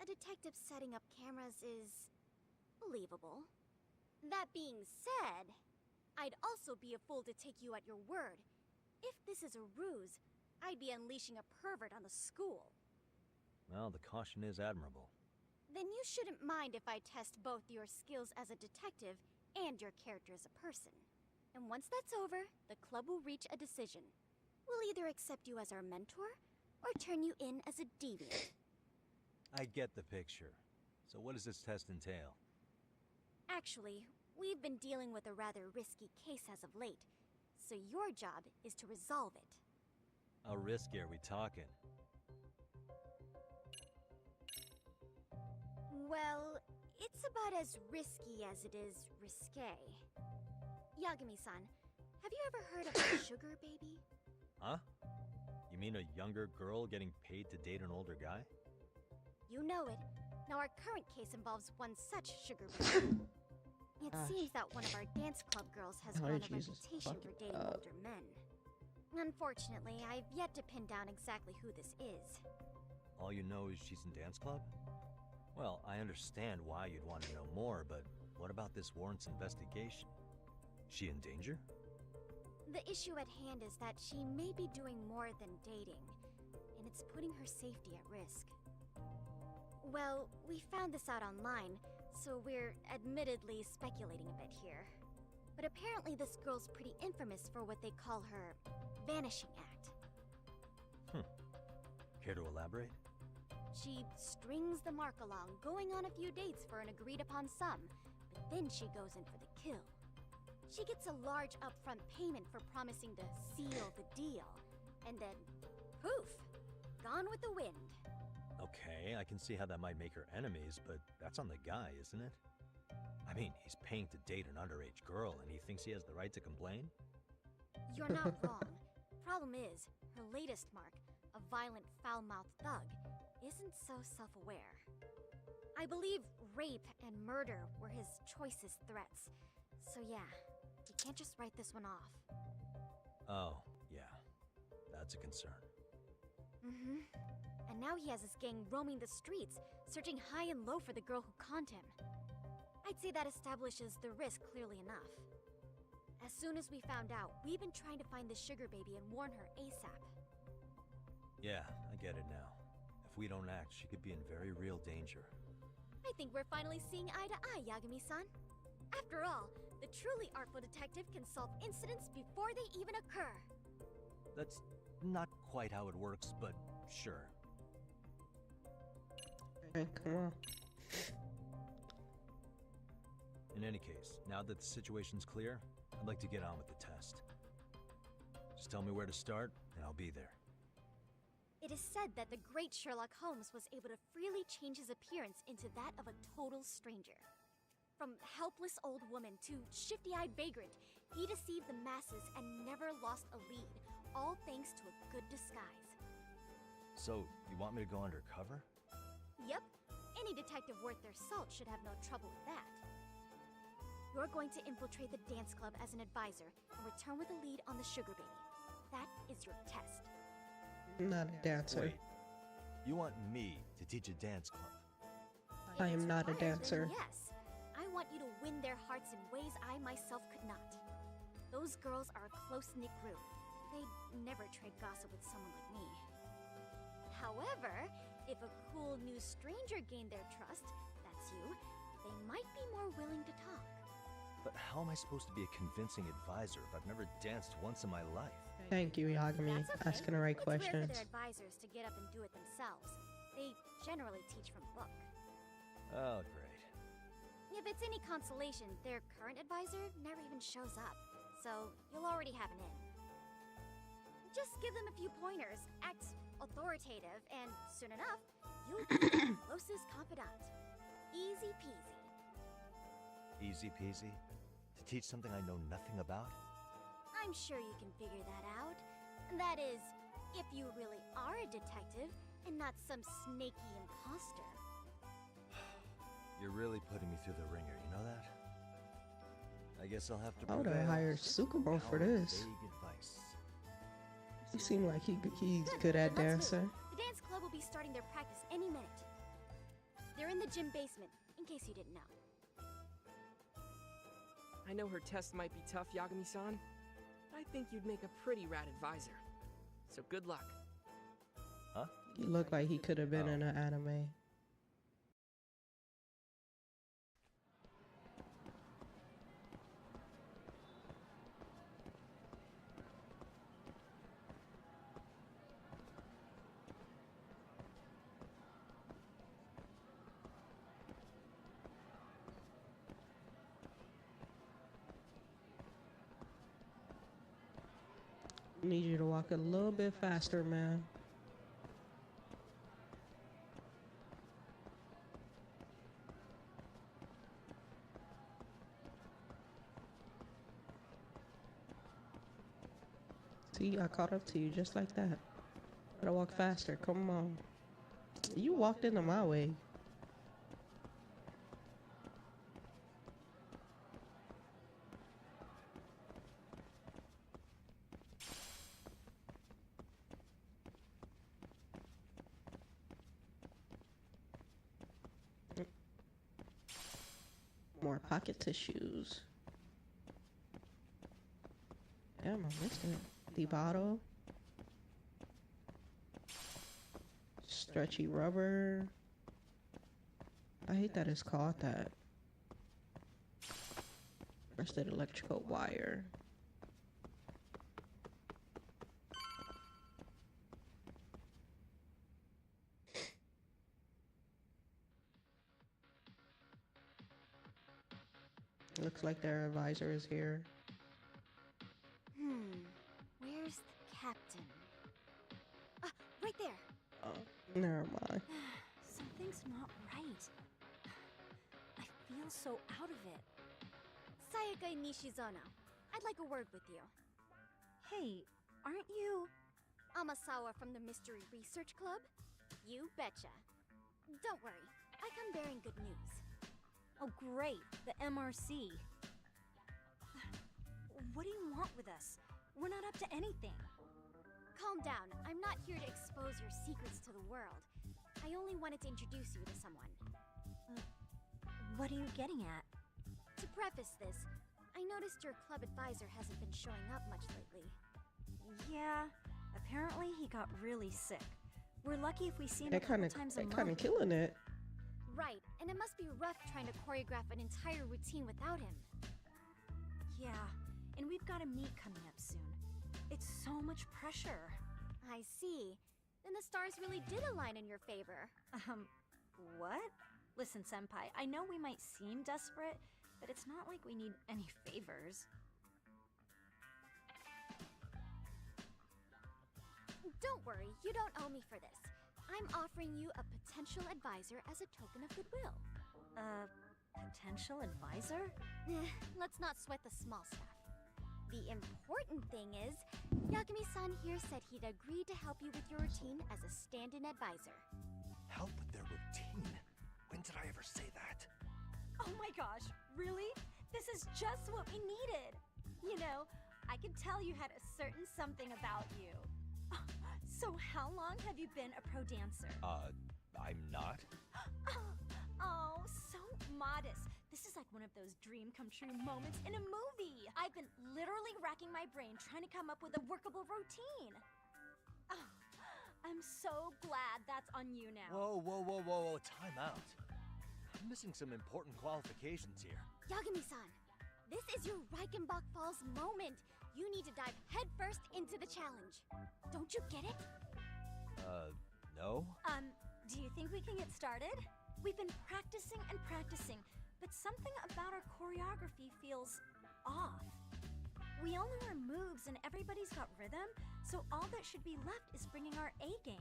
A detective setting up cameras is believable. That being said, I'd also be a fool to take you at your word. If this is a ruse, I'd be unleashing a pervert on the school. Well, the caution is admirable. Then you shouldn't mind if I test both your skills as a detective and your character as a person. And once that's over, the club will reach a decision. We'll either accept you as our mentor, or turn you in as a deviant. I get the picture. So what does this test entail? Actually, we've been dealing with a rather risky case as of late, so your job is to resolve it. How risky are we talking? Well, It's about as risky as it is risque. Yagami-san, have you ever heard of a sugar baby? Huh? You mean a younger girl getting paid to date an older guy? You know it. Now our current case involves one such sugar baby. It seems that one of our dance club girls has grown a reputation for dating older men. Unfortunately, I've yet to pin down exactly who this is. All you know is she's in dance club? Well, I understand why you'd want to know more, but what about this warrants investigation? She in danger? The issue at hand is that she may be doing more than dating, and it's putting her safety at risk. Well, we found this out online, so we're admittedly speculating a bit here. But apparently this girl's pretty infamous for what they call her vanishing act. Care to elaborate? She strings the mark along, going on a few dates for an agreed-upon sum, but then she goes in for the kill. She gets a large upfront payment for promising to seal the deal, and then, poof, gone with the wind. Okay, I can see how that might make her enemies, but that's on the guy, isn't it? I mean, he's paying to date an underage girl, and he thinks he has the right to complain? You're not wrong. Problem is, her latest mark, a violent, foul-mouthed thug, isn't so self-aware. I believe rape and murder were his choicest threats. So yeah, you can't just write this one off. Oh, yeah. That's a concern. And now he has his gang roaming the streets, searching high and low for the girl who conned him. I'd say that establishes the risk clearly enough. As soon as we found out, we've been trying to find the sugar baby and warn her ASAP. Yeah, I get it now. If we don't act, she could be in very real danger. I think we're finally seeing eye to eye, Yagami-san. After all, the truly artful detective can solve incidents before they even occur. That's not quite how it works, but sure. Hey, come on. In any case, now that the situation's clear, I'd like to get on with the test. Just tell me where to start, and I'll be there. It is said that the great Sherlock Holmes was able to freely change his appearance into that of a total stranger. From helpless old woman to shifty-eyed vagrant, he deceived the masses and never lost a lead, all thanks to a good disguise. So, you want me to go undercover? Yep, any detective worth their salt should have no trouble with that. You're going to infiltrate the dance club as an advisor and return with a lead on the sugar baby. That is your test. I'm not a dancer. Wait, you want me to teach a dance club? I am not a dancer. Yes, I want you to win their hearts in ways I myself could not. Those girls are a close-knit group. They'd never trade gossip with someone like me. However, if a cool new stranger gained their trust, that's you, they might be more willing to talk. But how am I supposed to be a convincing advisor if I've never danced once in my life? Thank you, Yagami. Asking the right questions. It's rare for their advisors to get up and do it themselves. They generally teach from book. Oh, great. If it's any consolation, their current advisor never even shows up, so you'll already have an in. Just give them a few pointers, act authoritative, and soon enough, you'll be their closest confidant. Easy peasy. Easy peasy? To teach something I know nothing about? I'm sure you can figure that out. That is, if you really are a detective and not some snaky imposter. You're really putting me through the ringer, you know that? I guess I'll have to I would have hired Tsukumo for this. Vague advice. He seemed like he's good at dancing. The dance club will be starting their practice any minute. They're in the gym basement, in case you didn't know. I know her test might be tough, Yagami-san. I think you'd make a pretty rad advisor. So good luck. Huh? He looked like he could have been in an anime. Need you to walk a little bit faster, man. See, I caught up to you just like that. Gotta walk faster, come on. You walked into my way. More pocket tissues. Damn, I missed it. The bottle. Stretchy rubber. I hate that it's called that. Rusted electrical wire. Looks like their advisor is here. Where's the captain? Ah, right there. Oh, never mind. Something's not right. I feel so out of it. Sayaka Nishizono, I'd like a word with you. Hey, aren't you... Amasawa from the Mystery Research Club? You betcha. Don't worry, I come bearing good news. Oh great, the MRC. What do you want with us? We're not up to anything. Calm down, I'm not here to expose your secrets to the world. I only wanted to introduce you to someone. What are you getting at? To preface this, I noticed your club advisor hasn't been showing up much lately. Yeah, apparently he got really sick. We're lucky if we see him a couple times a month. They're kind of killing it. Right, and it must be rough trying to choreograph an entire routine without him. Yeah, and we've got a meet coming up soon. It's so much pressure. I see. Then the stars really did align in your favor. What? Listen, Senpai, I know we might seem desperate, but it's not like we need any favors. Don't worry, you don't owe me for this. I'm offering you a potential advisor as a token of goodwill. Potential advisor? Let's not sweat the small stuff. The important thing is, Yagami-san here said he'd agree to help you with your routine as a stand-in advisor. Help with their routine? When did I ever say that? Oh my gosh, really? This is just what we needed! You know, I could tell you had a certain something about you. So how long have you been a pro dancer? I'm not. Oh, so modest. This is like one of those dream come true moments in a movie. I've been literally racking my brain trying to come up with a workable routine. Oh, I'm so glad that's on you now. Whoa, time out. I'm missing some important qualifications here. Yagami-san, this is your Reichenbach Falls moment. You need to dive headfirst into the challenge. Don't you get it? No? Do you think we can get started? We've been practicing and practicing, but something about our choreography feels off. We all know our moves and everybody's got rhythm, so all that should be left is bringing our A game.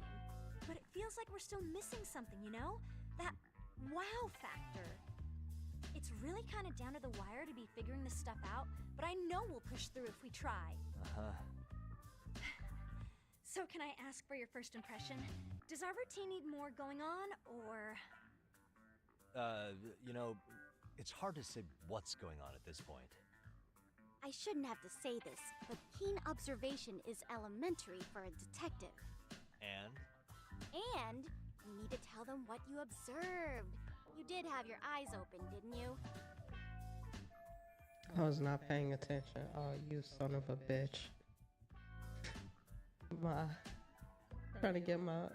But it feels like we're still missing something, you know? That wow factor. It's really kind of down to the wire to be figuring this stuff out, but I know we'll push through if we try. So can I ask for your first impression? Does our routine need more going on, or...? You know, it's hard to say what's going on at this point. I shouldn't have to say this, but keen observation is elementary for a detective. And? And you need to tell them what you observed. You did have your eyes open, didn't you? I was not paying attention. Oh, you son of a bitch. Trying to get my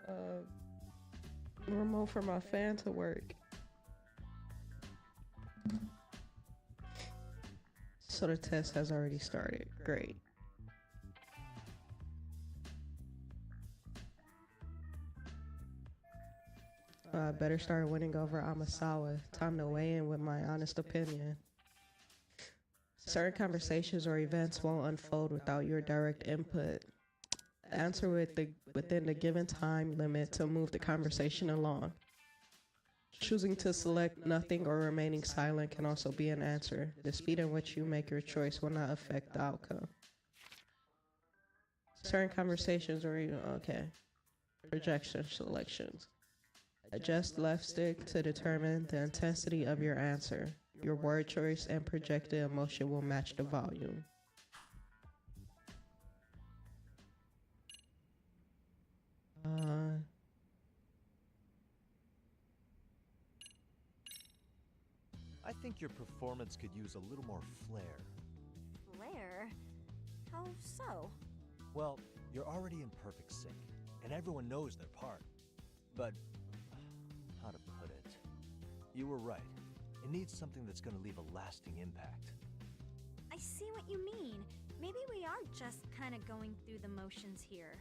remote for my fan to work. So the test has already started. Great. Better start winning over Amasawa. Time to weigh in with my honest opinion. Certain conversations or events won't unfold without your direct input. Answer within the given time limit to move the conversation along. Choosing to select nothing or remaining silent can also be an answer. The speed in which you make your choice will not affect the outcome. Certain conversations or even, okay. Projection selections. Adjust left stick to determine the intensity of your answer. Your word choice and projected emotion will match the volume. I think your performance could use a little more flair. Flair? How so? Well, you're already in perfect sync, and everyone knows their part. But, how to put it? You were right. It needs something that's gonna leave a lasting impact. I see what you mean. Maybe we are just kind of going through the motions here.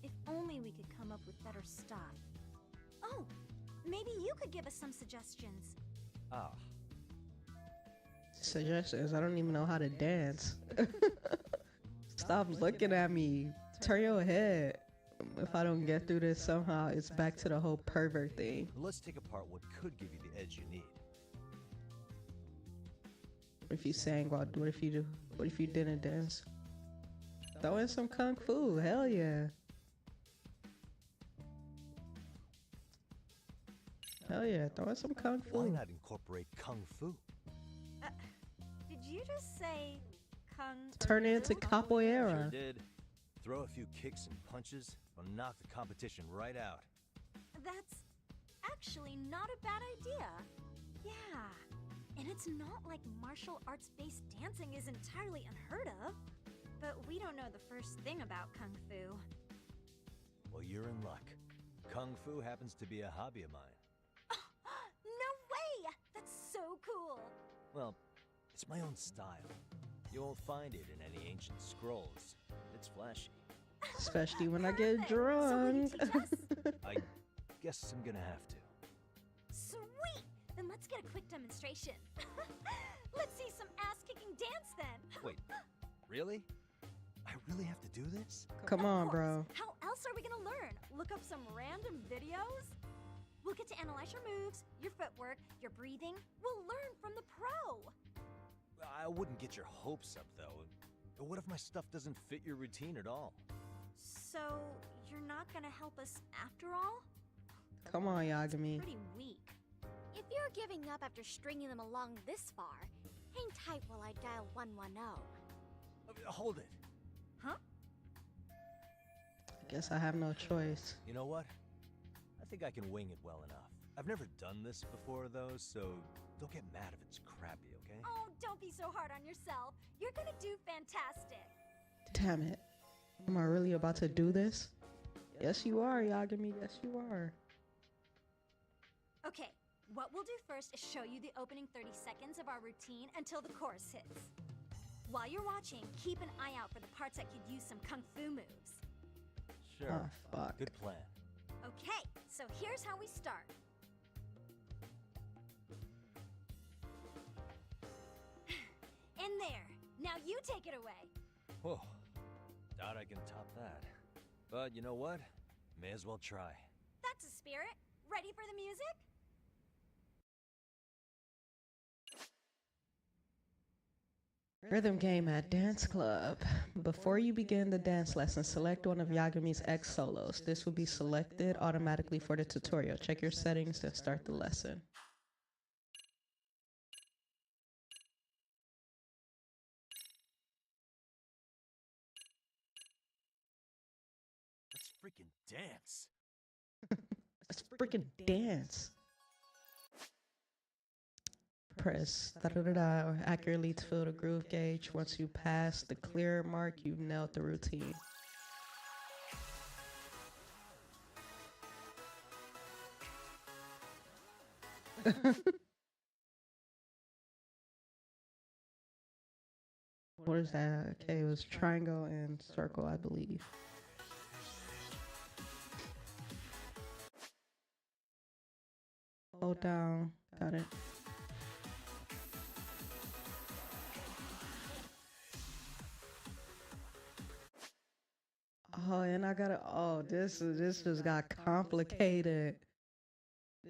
If only we could come up with better stuff. Oh, maybe you could give us some suggestions. Ah. Suggestions? I don't even know how to dance. Stop looking at me. Turn your head. If I don't get through this somehow, it's back to the whole pervert thing. Let's take apart what could give you the edge you need. What if you sang? What if you do? What if you didn't dance? Throw in some kung fu. Hell yeah. Hell yeah. Throw in some kung fu. Why not incorporate kung fu? Did you just say kung? Turn it into capoeira. Sure did. Throw a few kicks and punches, will knock the competition right out. That's actually not a bad idea. Yeah. And it's not like martial arts-based dancing is entirely unheard of. But we don't know the first thing about kung fu. Well, you're in luck. Kung fu happens to be a hobby of mine. No way! That's so cool! Well, it's my own style. You won't find it in any ancient scrolls. It's flashy. Especially when I get drunk. I guess I'm gonna have to. Sweet! Then let's get a quick demonstration. Let's see some ass-kicking dance then. Wait, really? I really have to do this? Come on, bro. How else are we gonna learn? Look up some random videos? We'll get to analyze your moves, your footwork, your breathing. We'll learn from the pro. I wouldn't get your hopes up, though. What if my stuff doesn't fit your routine at all? So, you're not gonna help us after all? Come on, Yagami. Pretty weak. If you're giving up after stringing them along this far, hang tight while I dial 110. Hold it. Huh? I guess I have no choice. You know what? I think I can wing it well enough. I've never done this before, though, so don't get mad if it's crappy, okay? Oh, don't be so hard on yourself. You're gonna do fantastic. Damn it. Am I really about to do this? Yes, you are, Yagami. Yes, you are. Okay, what we'll do first is show you the opening 30 seconds of our routine until the chorus hits. While you're watching, keep an eye out for the parts that could use some kung fu moves. Sure. Oh, fuck. Good plan. Okay, so here's how we start. In there. Now you take it away. Whoa. Doubt I can top that. But you know what? May as well try. That's a spirit. Ready for the music? Rhythm game at Dance Club. Before you begin the dance lesson, select one of Yagami's X solos. This will be selected automatically for the tutorial. Check your settings to start the lesson. Let's freaking dance. Let's freaking dance. Press da-da-da-da or accurately to fill the groove gauge. Once you pass the clear mark, you've nailed the routine. What is that? Okay, it was triangle and circle, I believe. Hold down. Got it. Oh, and I gotta. Oh, this just got complicated.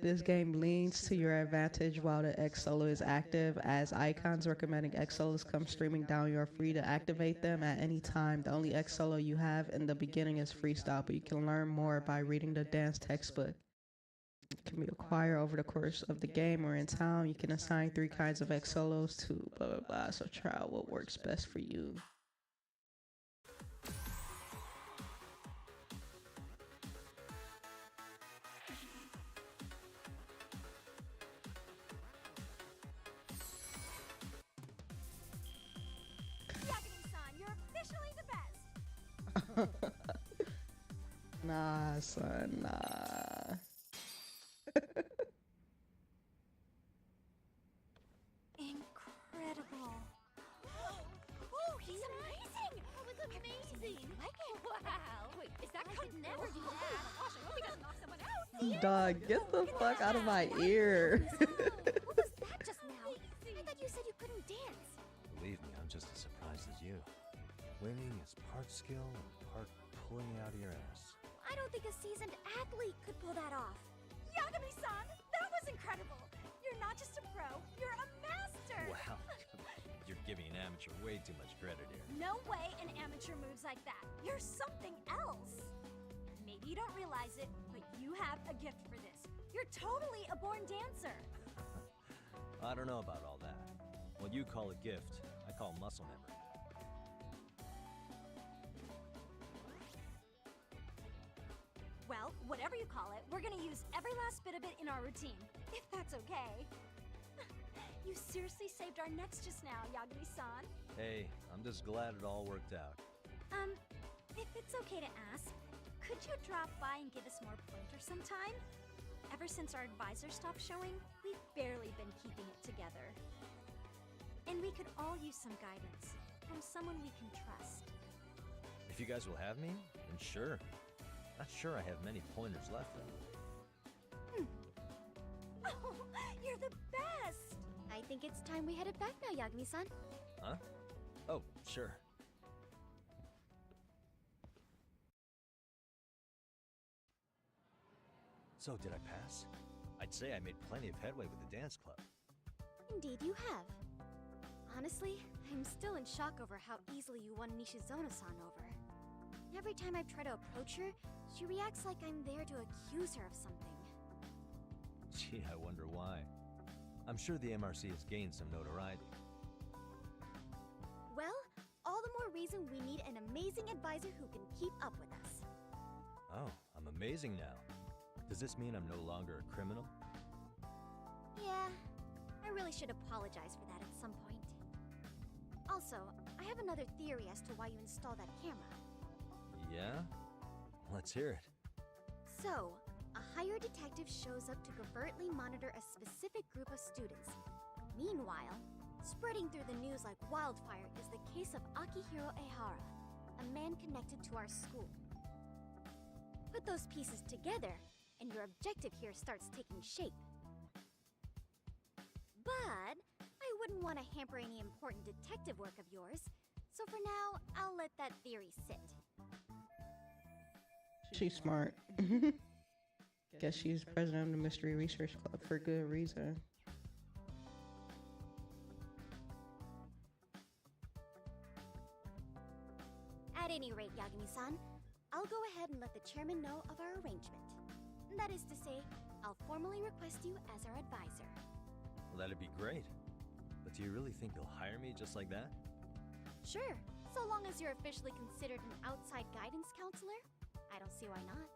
This game leans to your advantage while the X solo is active, as icons recommending X solos come streaming down. You're free to activate them at any time. The only X solo you have in the beginning is freestyle, but you can learn more by reading the dance textbook. It can be acquired over the course of the game or in town. You can assign 3 kinds of X solos to blah blah blah, so try out what works best for you. Nah, son, nah. Incredible. Oh, he's amazing! That was amazing! Wow! Wait, is that could never do that? Oh my gosh, I hope he doesn't knock someone out! Dog, get the fuck out of my ear. What was that just now? I thought you said you couldn't dance. Believe me, I'm just as surprised as you. Winning is part skill and part pulling out of your ass. I don't think a seasoned athlete could pull that off. Yagami-san, that was incredible! You're not just a pro, you're a master! Wow, you're giving an amateur way too much credit here. No way an amateur moves like that. You're something else. Maybe you don't realize it, but you have a gift for this. You're totally a born dancer. I don't know about all that. What you call a gift, I call muscle memory. Well, whatever you call it, we're gonna use every last bit of it in our routine, if that's okay. You seriously saved our necks just now, Yagami-san. Hey, I'm just glad it all worked out. If it's okay to ask, could you drop by and give us more pointers sometime? Ever since our advisor stopped showing, we've barely been keeping it together. And we could all use some guidance from someone we can trust. If you guys will have me, then sure. Not sure I have many pointers left, though. Oh, you're the best! I think it's time we headed back now, Yagami-san. Huh? Oh, sure. So, did I pass? I'd say I made plenty of headway with the dance club. Indeed you have. Honestly, I'm still in shock over how easily you won Nishizono-san over. Every time I try to approach her, she reacts like I'm there to accuse her of something. Gee, I wonder why. I'm sure the MRC has gained some notoriety. Well, all the more reason we need an amazing advisor who can keep up with us. Oh, I'm amazing now. Does this mean I'm no longer a criminal? Yeah, I really should apologize for that at some point. Also, I have another theory as to why you installed that camera. Yeah? Let's hear it. So, a hired detective shows up to covertly monitor a specific group of students. Meanwhile, spreading through the news like wildfire is the case of Akihiro Ehara, a man connected to our school. Put those pieces together, and your objective here starts taking shape. But I wouldn't want to hamper any important detective work of yours, so for now, I'll let that theory sit. She's smart. Guess she's president of the Mystery Research Club for good reason. At any rate, Yagami-san, I'll go ahead and let the chairman know of our arrangement. That is to say, I'll formally request you as our advisor. Well, that'd be great. But do you really think they'll hire me just like that? Sure, so long as you're officially considered an outside guidance counselor. I don't see why not.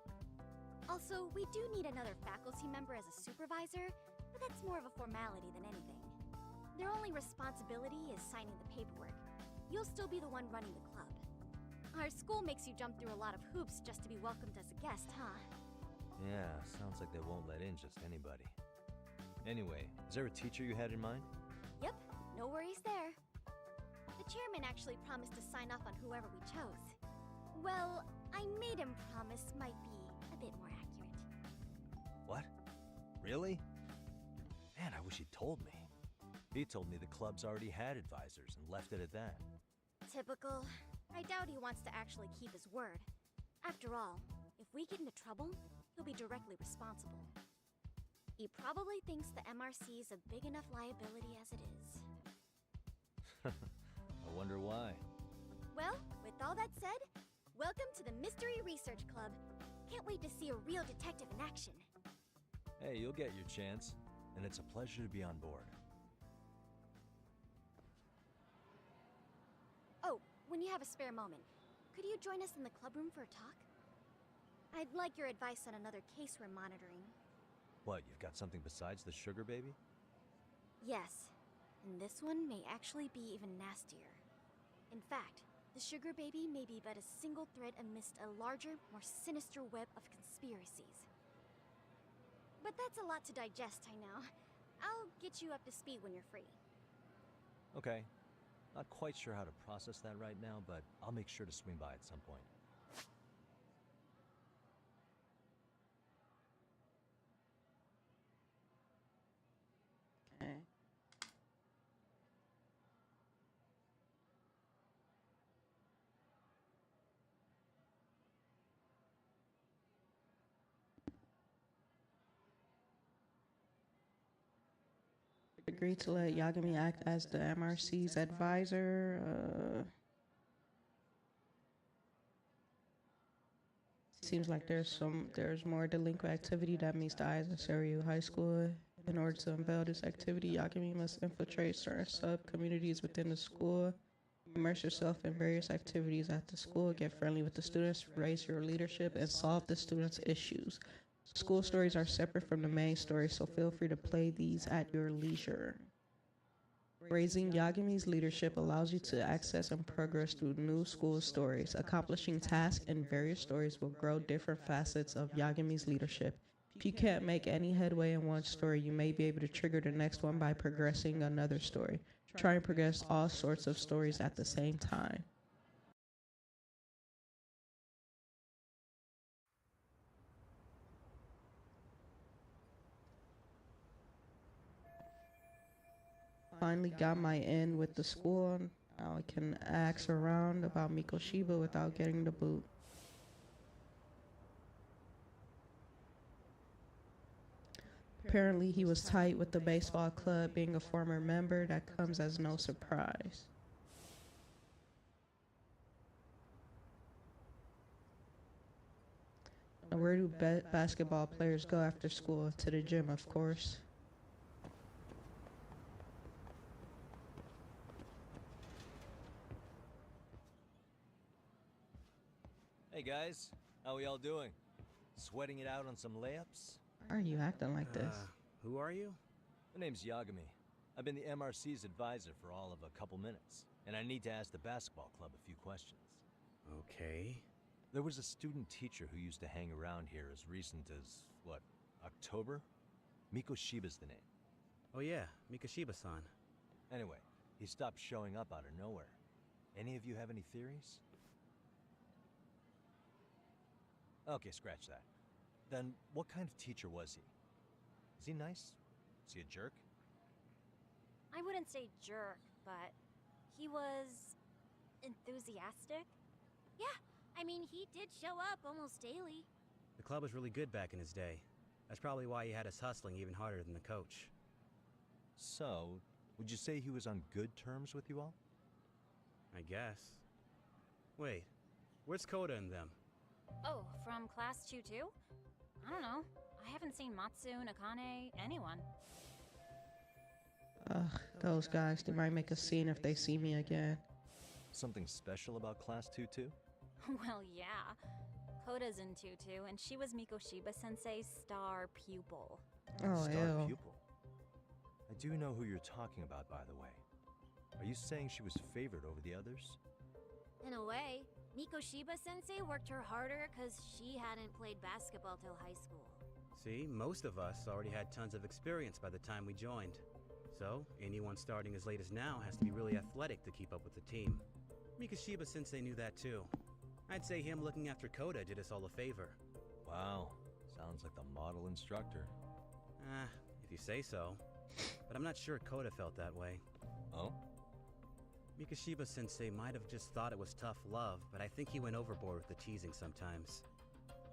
Also, we do need another faculty member as a supervisor, but that's more of a formality than anything. Their only responsibility is signing the paperwork. You'll still be the one running the club. Our school makes you jump through a lot of hoops just to be welcomed as a guest, huh? Yeah, sounds like they won't let in just anybody. Anyway, is there a teacher you had in mind? Yep, no worries there. The chairman actually promised to sign off on whoever we chose. Well, I made him promise might be a bit more accurate. What? Really? Man, I wish he'd told me. He told me the club's already had advisors and left it at that. Typical. I doubt he wants to actually keep his word. After all, if we get into trouble, he'll be directly responsible. He probably thinks the MRC is a big enough liability as it is. I wonder why. Well, with all that said, welcome to the Mystery Research Club. Can't wait to see a real detective in action. Hey, you'll get your chance, and it's a pleasure to be on board. Oh, when you have a spare moment, could you join us in the club room for a talk? I'd like your advice on another case we're monitoring. What, you've got something besides the sugar baby? Yes, and this one may actually be even nastier. In fact, the sugar baby may be but a single thread amidst a larger, more sinister web of conspiracies. But that's a lot to digest, I know. I'll get you up to speed when you're free. Okay. Not quite sure how to process that right now, but I'll make sure to swing by at some point. Okay. Agreed to let Yagami act as the MRC's advisor. Seems like there's more delinquent activity that meets the eyes of Seiryu High School. In order to unveil this activity, Yagami must infiltrate certain sub-communities within the school, immerse yourself in various activities at the school, get friendly with the students, raise your leadership, and solve the students' issues. School stories are separate from the main story, so feel free to play these at your leisure. Raising Yagami's leadership allows you to access and progress through new school stories. Accomplishing tasks in various stories will grow different facets of Yagami's leadership. If you can't make any headway in one story, you may be able to trigger the next one by progressing another story. Try and progress all sorts of stories at the same time. Finally got my in with the school. Now I can ask around about Mikoshiba without getting the boot. Apparently he was tight with the baseball club. Being a former member, that comes as no surprise. Now where do basketball players go after school? To the gym, of course. Hey guys, how we all doing? Sweating it out on some layups? Why are you acting like this? Who are you? My name's Yagami. I've been the MRC's advisor for all of a couple minutes, and I need to ask the basketball club a few questions. Okay. There was a student teacher who used to hang around here as recent as, what, October? Mikoshiba's the name. Oh yeah, Mikoshiba-san. Anyway, he stopped showing up out of nowhere. Any of you have any theories? Okay, scratch that. Then, what kind of teacher was he? Is he nice? Is he a jerk? I wouldn't say jerk, but he was enthusiastic. Yeah, I mean, he did show up almost daily. The club was really good back in his day. That's probably why he had us hustling even harder than the coach. So, would you say he was on good terms with you all? I guess. Wait, where's Koda and them? Oh, from class 2 too? I don't know. I haven't seen Matsu, Nakane, anyone. Ugh, those guys, they might make a scene if they see me again. Something special about class 2 too? Well, yeah. Koda's in 2-2, and she was Mikoshiba-sensei's star pupil. Oh, Star ew. pupil. I do know who you're talking about, by the way. Are you saying she was favored over the others? In a way, Mikoshiba-sensei worked her harder because she hadn't played basketball till high school. See, most of us already had tons of experience by the time we joined. So, anyone starting as late as now has to be really athletic to keep up with the team. Mikoshiba-sensei knew that too. I'd say him looking after Koda did us all a favor. Wow, sounds like the model instructor. If you say so. But I'm not sure Koda felt that way. Oh? Mikoshiba-sensei might have just thought it was tough love, but I think he went overboard with the teasing sometimes.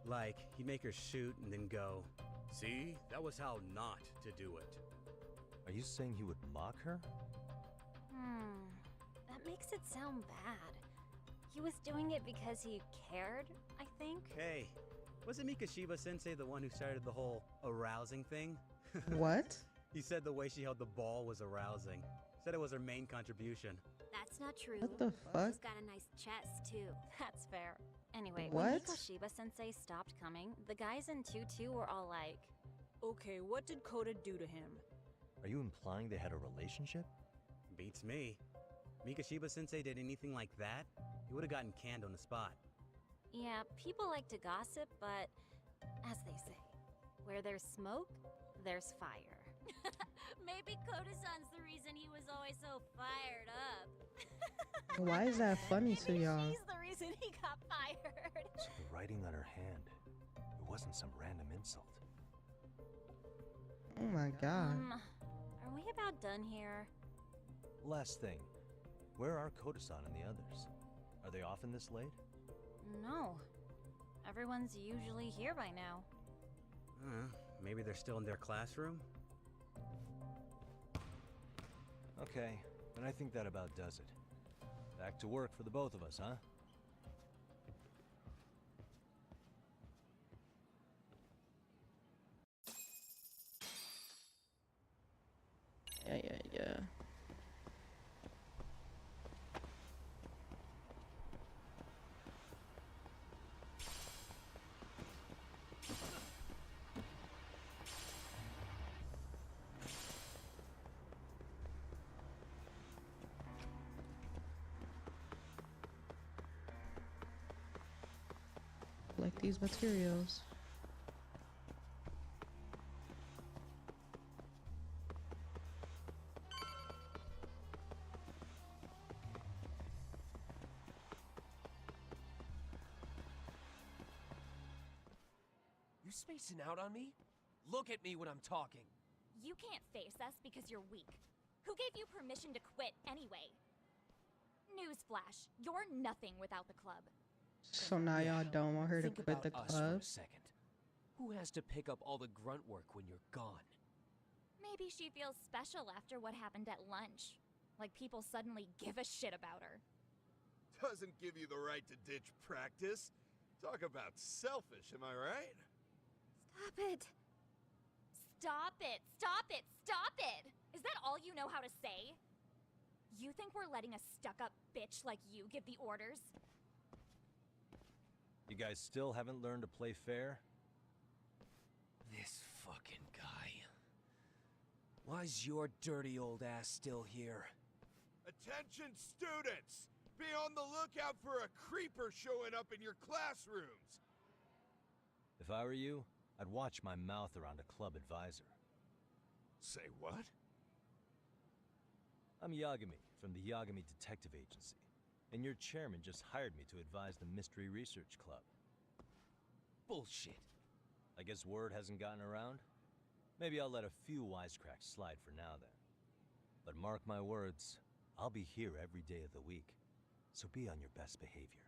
Like, he'd make her shoot and then go, "See, that was how not to do it." Are you saying he would mock her? That makes it sound bad. He was doing it because he cared, I think. Hey, wasn't Mikoshiba-sensei the one who started the whole arousing thing? What? He said the way she held the ball was arousing. Said it was her main contribution. That's not true. What the fuck? She's got a nice chest, too. That's fair. Anyway, What? when Mikoshiba-sensei stopped coming, the guys in Tutu were all like, Okay, what did Kota do to him? Are you implying they had a relationship? Beats me. Mikoshiba-sensei did anything like that, he would have gotten canned on the spot. yeah, people like to gossip, but as they say, where there's smoke, there's fire. Maybe Koda-san's the reason he was always so fired up. Why is that funny to y'all? He's the reason he got fired. So the writing on her hand, it wasn't some random insult. Oh my god. Are we about done here? Last thing, where are Kota-san and the others? Are they often this late? No. Everyone's usually here by now. Maybe they're still in their classroom? Okay, then I think that about does it. Back to work for the both of us, huh? Yeah. Like these materials. You spacing out on me? Look at me when I'm talking. You can't face us because you're weak. Who gave you permission to quit anyway? Newsflash, you're nothing without the club. So now y'all don't want her to Think quit the about us for club? a second. Who has to pick up all the grunt work when you're gone? Maybe she feels special after what happened at lunch. Like people suddenly give a shit about her. Doesn't give you the right to ditch practice. Talk about selfish, am I right? Stop it. Stop it. Stop it. Stop it. Is that all you know how to say? You think we're letting a stuck-up bitch like you give the orders? You guys still haven't learned to play fair? This fucking guy. Why's your dirty old ass still here? Attention, students! Be on the lookout for a creeper showing up in your classrooms! If I were you, I'd watch my mouth around a club advisor. Say what? I'm Yagami from the Yagami Detective Agency, and your chairman just hired me to advise the Mystery Research Club. Bullshit. I guess word hasn't gotten around? Maybe I'll let a few wisecracks slide for now then. But mark my words, I'll be here every day of the week, so be on your best behavior.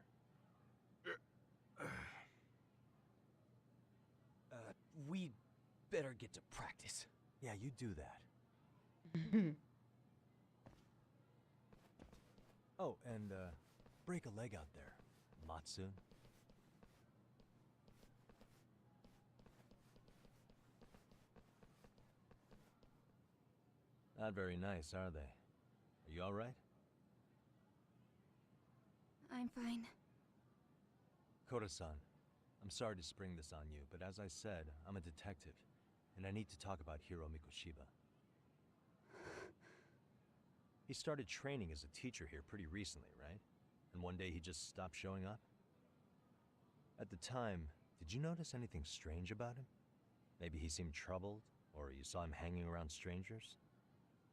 We better get to practice. Yeah, you do that. Oh, and break a leg out there, Matsu. Not very nice, are they? Are you all right? I'm fine. Kota-san, I'm sorry to spring this on you, but as I said, I'm a detective, and I need to talk about Hiro Mikoshiba. He started training as a teacher here pretty recently, right? And one day he just stopped showing up? At the time, did you notice anything strange about him? Maybe he seemed troubled, or you saw him hanging around strangers?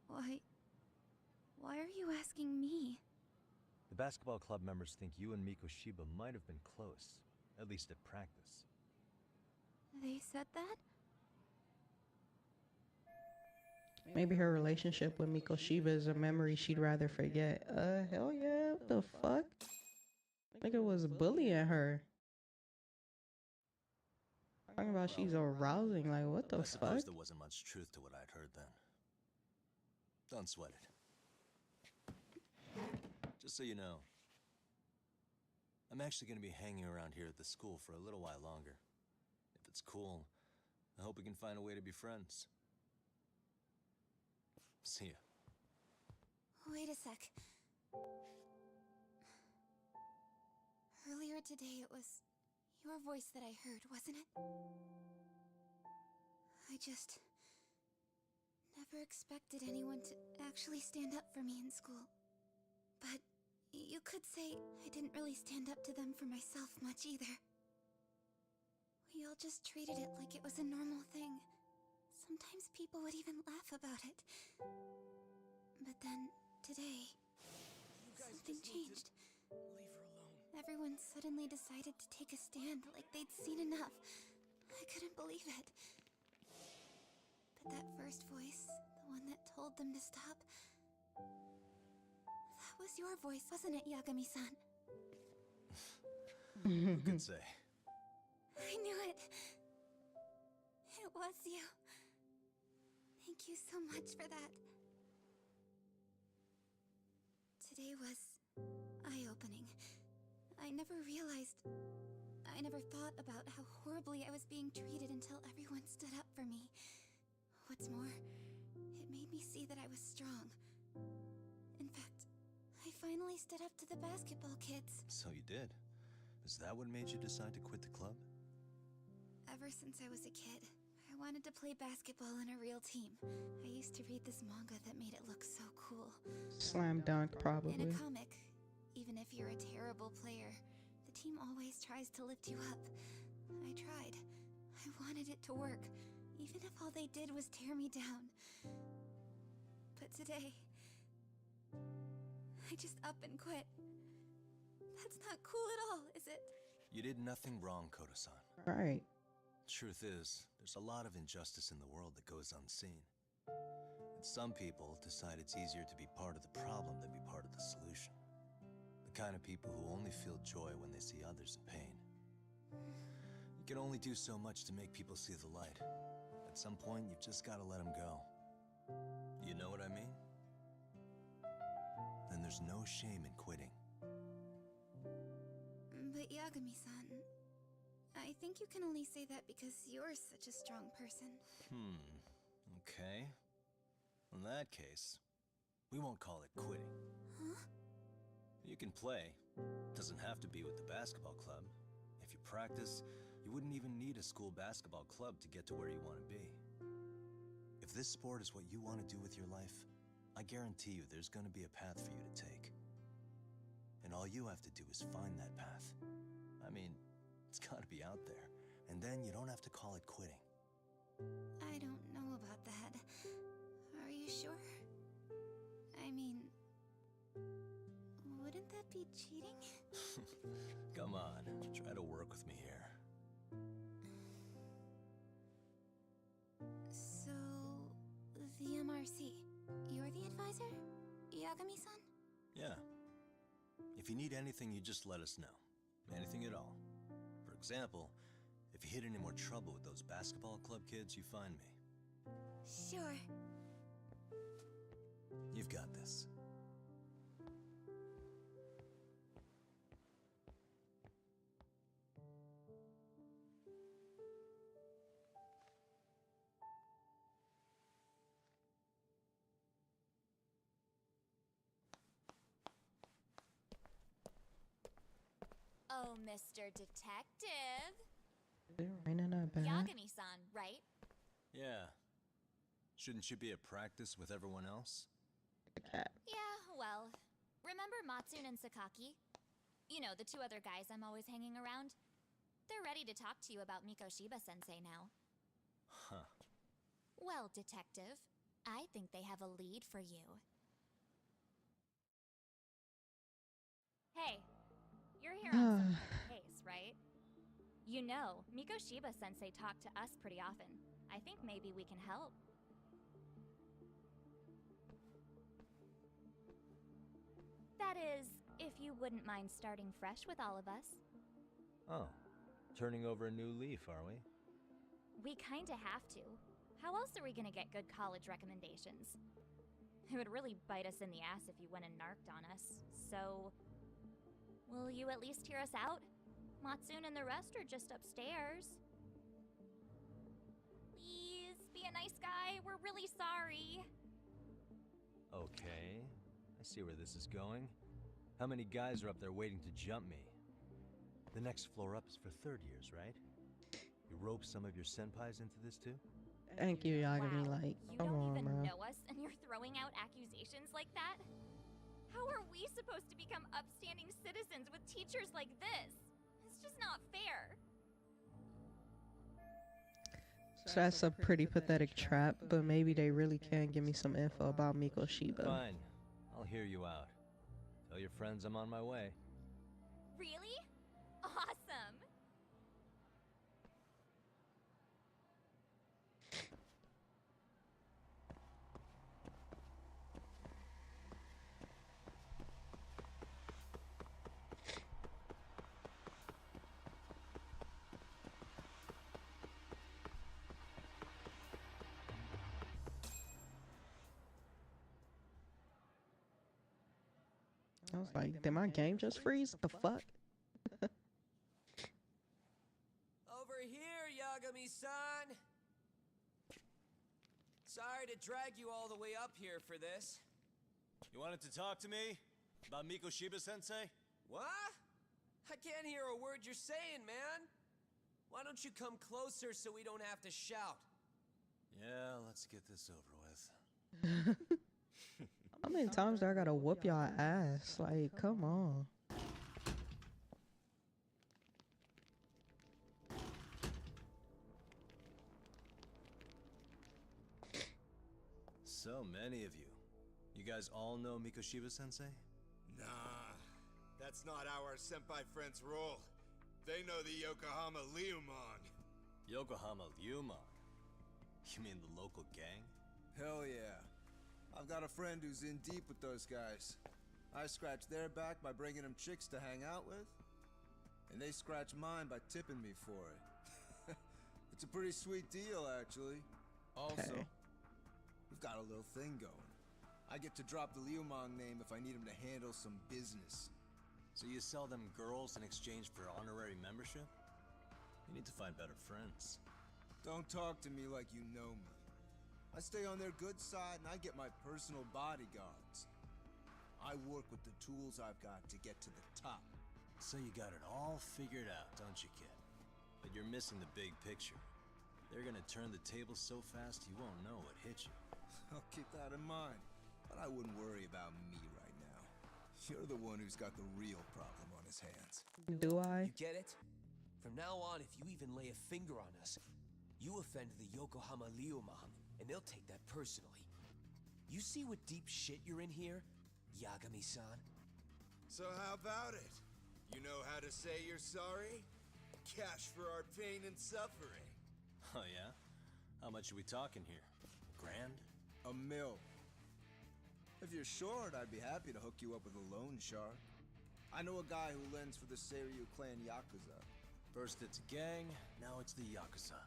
Why are you asking me? The basketball club members think you and Mikoshiba might have been close, at least at practice. They said that? Maybe her relationship with Mikoshiba is a memory she'd rather forget. Hell yeah, what the fuck? Nigga was bullying her. Talking about she's arousing, like what the I suppose fuck? there wasn't much truth to what I'd heard then. Don't sweat it. Just so you know, I'm actually going to be hanging around here at the school for a little while longer. If it's cool, I hope we can find a way to be friends. See ya. Wait a sec. Earlier today, it was your voice that I heard, wasn't it? I just never expected anyone to actually stand up for me in school. But you could say I didn't really stand up to them for myself much either. We all just treated it like it was a normal thing. Sometimes people would even laugh about it. But then, today, something changed. Leave her alone. Everyone suddenly decided to take a stand like they'd seen enough. I couldn't believe it. But that first voice, the one that told them to stop, that was your voice, wasn't it, Yagami-san? Who could say? I knew it. It was you. Thank you so much for that. Today was eye-opening. I never thought about how horribly I was being treated until everyone stood up for me. What's more, it made me see that I was strong. In fact, I finally stood up to the basketball kids. So you did. Is that what made you decide to quit the club? Ever since I was a kid, I wanted to play basketball on a real team. I used to read this manga that made it look so cool. Slam dunk, probably. In a comic, even if you're a terrible player, the team always tries to lift you up. I tried. I wanted it to work, even if all they did was tear me down. But today, I just up and quit. That's not cool at all, is it? You did nothing wrong, Koto-san. Right. Truth is, there's a lot of injustice in the world that goes unseen. And some people decide it's easier to be part of the problem than be part of the solution. The kind of people who only feel joy when they see others in pain. You can only do so much to make people see the light. At some point, you've just gotta let them go. You know what I mean? Then there's no shame in quitting. But Yagami-san, I think you can only say that because you're such a strong person. Okay. In that case, we won't call it quitting. Huh? You can play. Doesn't have to be with the basketball club. If you practice, you wouldn't even need a school basketball club to get to where you want to be. If this sport is what you want to do with your life, I guarantee you there's going to be a path for you to take. And all you have to do is find that path. I mean, it's got to be out there. And then you don't have to call it quitting. I don't know about that. Are you sure? I mean, wouldn't that be cheating? Come on, try to work with me here. So, the MRC, you're the advisor? Yagami-san? Yeah. If you need anything, you just let us know. Anything at all. For example, if you hit any more trouble with those basketball club kids, you find me. Sure. You've got this. Oh, Mr. Detective. They're raining that bad. Yagami-san, right? Yeah. Shouldn't you be at practice with everyone else? Yeah, well, remember Matsune and Sakaki? You know, the two other guys I'm always hanging around? They're ready to talk to you about Mikoshiba-sensei now. Huh. Well, Detective, I think they have a lead for you. Hey, you're here on some case, right? You know, Mikoshiba-sensei talked to us pretty often. I think maybe we can help. That is, if you wouldn't mind starting fresh with all of us. Oh. Turning over a new leaf, are we? We kinda have to. How else are we gonna get good college recommendations? It would really bite us in the ass if you went and narked on us, so... Will you at least hear us out? Matsune and the rest are just upstairs. Please, be a nice guy. We're really sorry. Okay, I see where this is going. How many guys are up there waiting to jump me? The next floor up is for third years, right? You rope some of your senpais into this too? Thank you, Yagami. Wow. Like, You come don't on, even bro. know us and you're throwing out accusations like that? How are we supposed to become upstanding citizens with teachers like this? It's just not fair. So that's a pretty pathetic trap, but maybe they really can give me some info about Miko Shiba. Fine, I'll hear you out. Tell your friends I'm on my way. Really? Awesome! I was like, did my game just freeze? The fuck? Over here, Yagami-san! Sorry to drag you all the way up here for this. You wanted to talk to me? About Miko Shiba-sensei? What? I can't hear a word you're saying, man! Why don't you come closer so we don't have to shout? Yeah, let's get this over with. How many times do I gotta whoop y'all ass? Like, come on. So many of you. You guys all know Miko Shiba-sensei? Nah, that's not how our senpai friends roll. They know the Yokohama Ryumon. Yokohama Ryumon? You mean the local gang? Hell yeah. I've got a friend who's in deep with those guys. I scratch their back by bringing them chicks to hang out with, and they scratch mine by tipping me for it. It's a pretty sweet deal, actually. Also, we've got a little thing going. I get to drop the Ryumon name if I need him to handle some business. So you sell them girls in exchange for honorary membership? You need to find better friends. Don't talk to me like you know me. I stay on their good side and I get my personal bodyguards. I work with the tools I've got to get to the top. So you got it all figured out, don't you, kid? But you're missing the big picture. They're gonna turn the tables so fast you won't know what hit you. I'll keep that in mind. But I wouldn't worry about me right now. You're the one who's got the real problem on his hands. Do I? You get it? From now on, if you even lay a finger on us, you offend the Yokohama Ryumon, and they'll take that personally. You see what deep shit you're in here, Yagami-san? So how about it? You know how to say you're sorry? Cash for our pain and suffering. Oh yeah? How much are we talking here? Grand? $1 million. If you're short, I'd be happy to hook you up with a loan shark. I know a guy who lends for the Seiryu clan Yakuza. First it's a gang, now it's the Yakuza.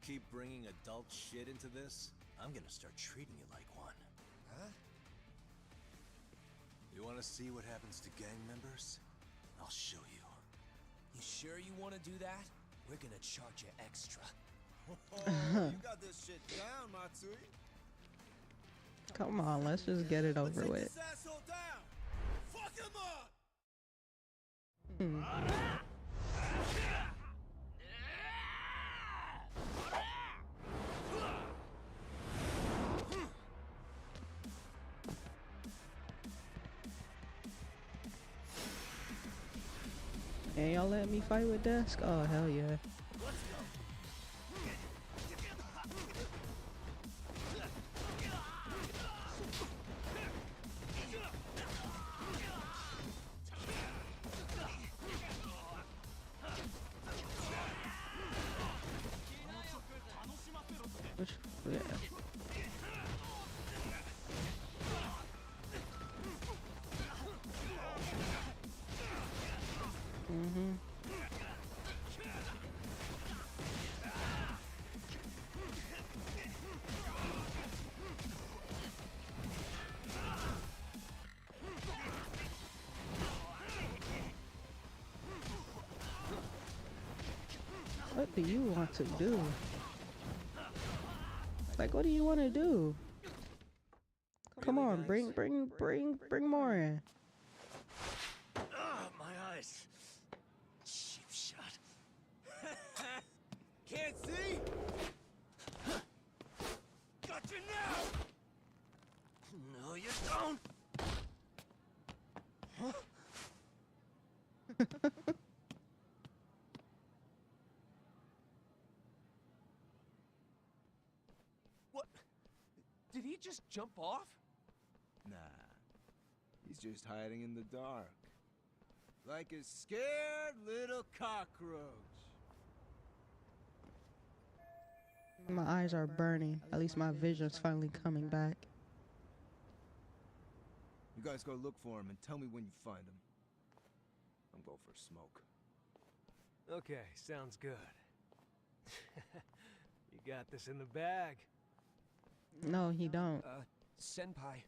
Keep bringing adult shit into this, I'm gonna start treating you like one. Huh? You wanna see what happens to gang members? I'll show you. You sure you want to do that? We're gonna charge you extra. Oh, you got this shit down, Matsui. Come on, let's just get it over with. This asshole down! Fuck him up! And y'all let me fight with Desk? Oh, hell yeah. Which, yeah. What do you want to do? Like, what do you want to do? Come on, bring more in. My eyes. Cheap shot. Can't see? Got you now! No, you don't! Huh? What? Did he just jump off? Nah. He's just hiding in the dark. Like a scared little cockroach. My eyes are burning. At least my vision's finally coming back. You guys go look for him and tell me when you find him. I'm going for a smoke. Okay, sounds good. You got this in the bag. No, he don't. Senpai,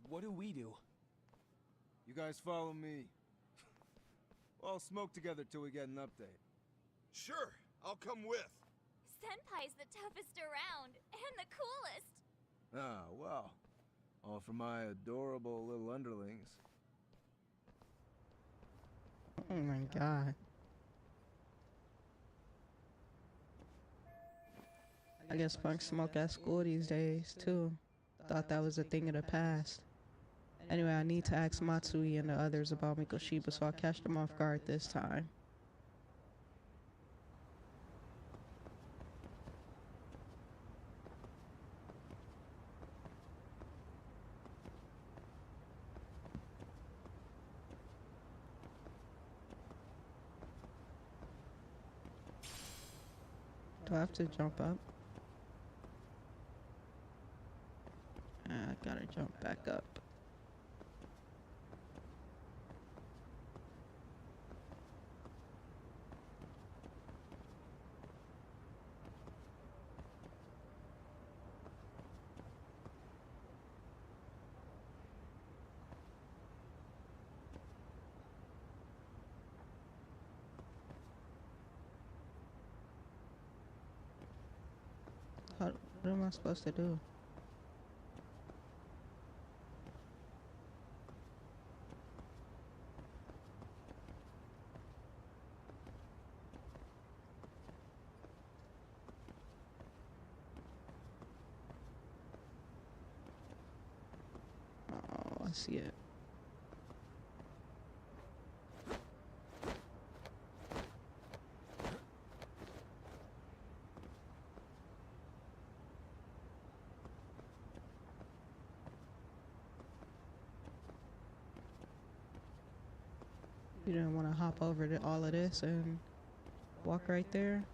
what do we do? You guys follow me. We'll smoke together till we get an update. Sure, I'll come with. Senpai's the toughest around, and the coolest. Ah, well. All for my adorable little underlings. Oh my god. I guess punks smoke at school these days, too. Thought that was a thing of the past. Anyway, I need to ask Matsui and the others about Mikoshiba, so I'll catch them off guard this time. Do I have to jump up? I gotta jump back up. What am I supposed to do? Oh, I see it. You didn't want to hop over to all of this and walk right there?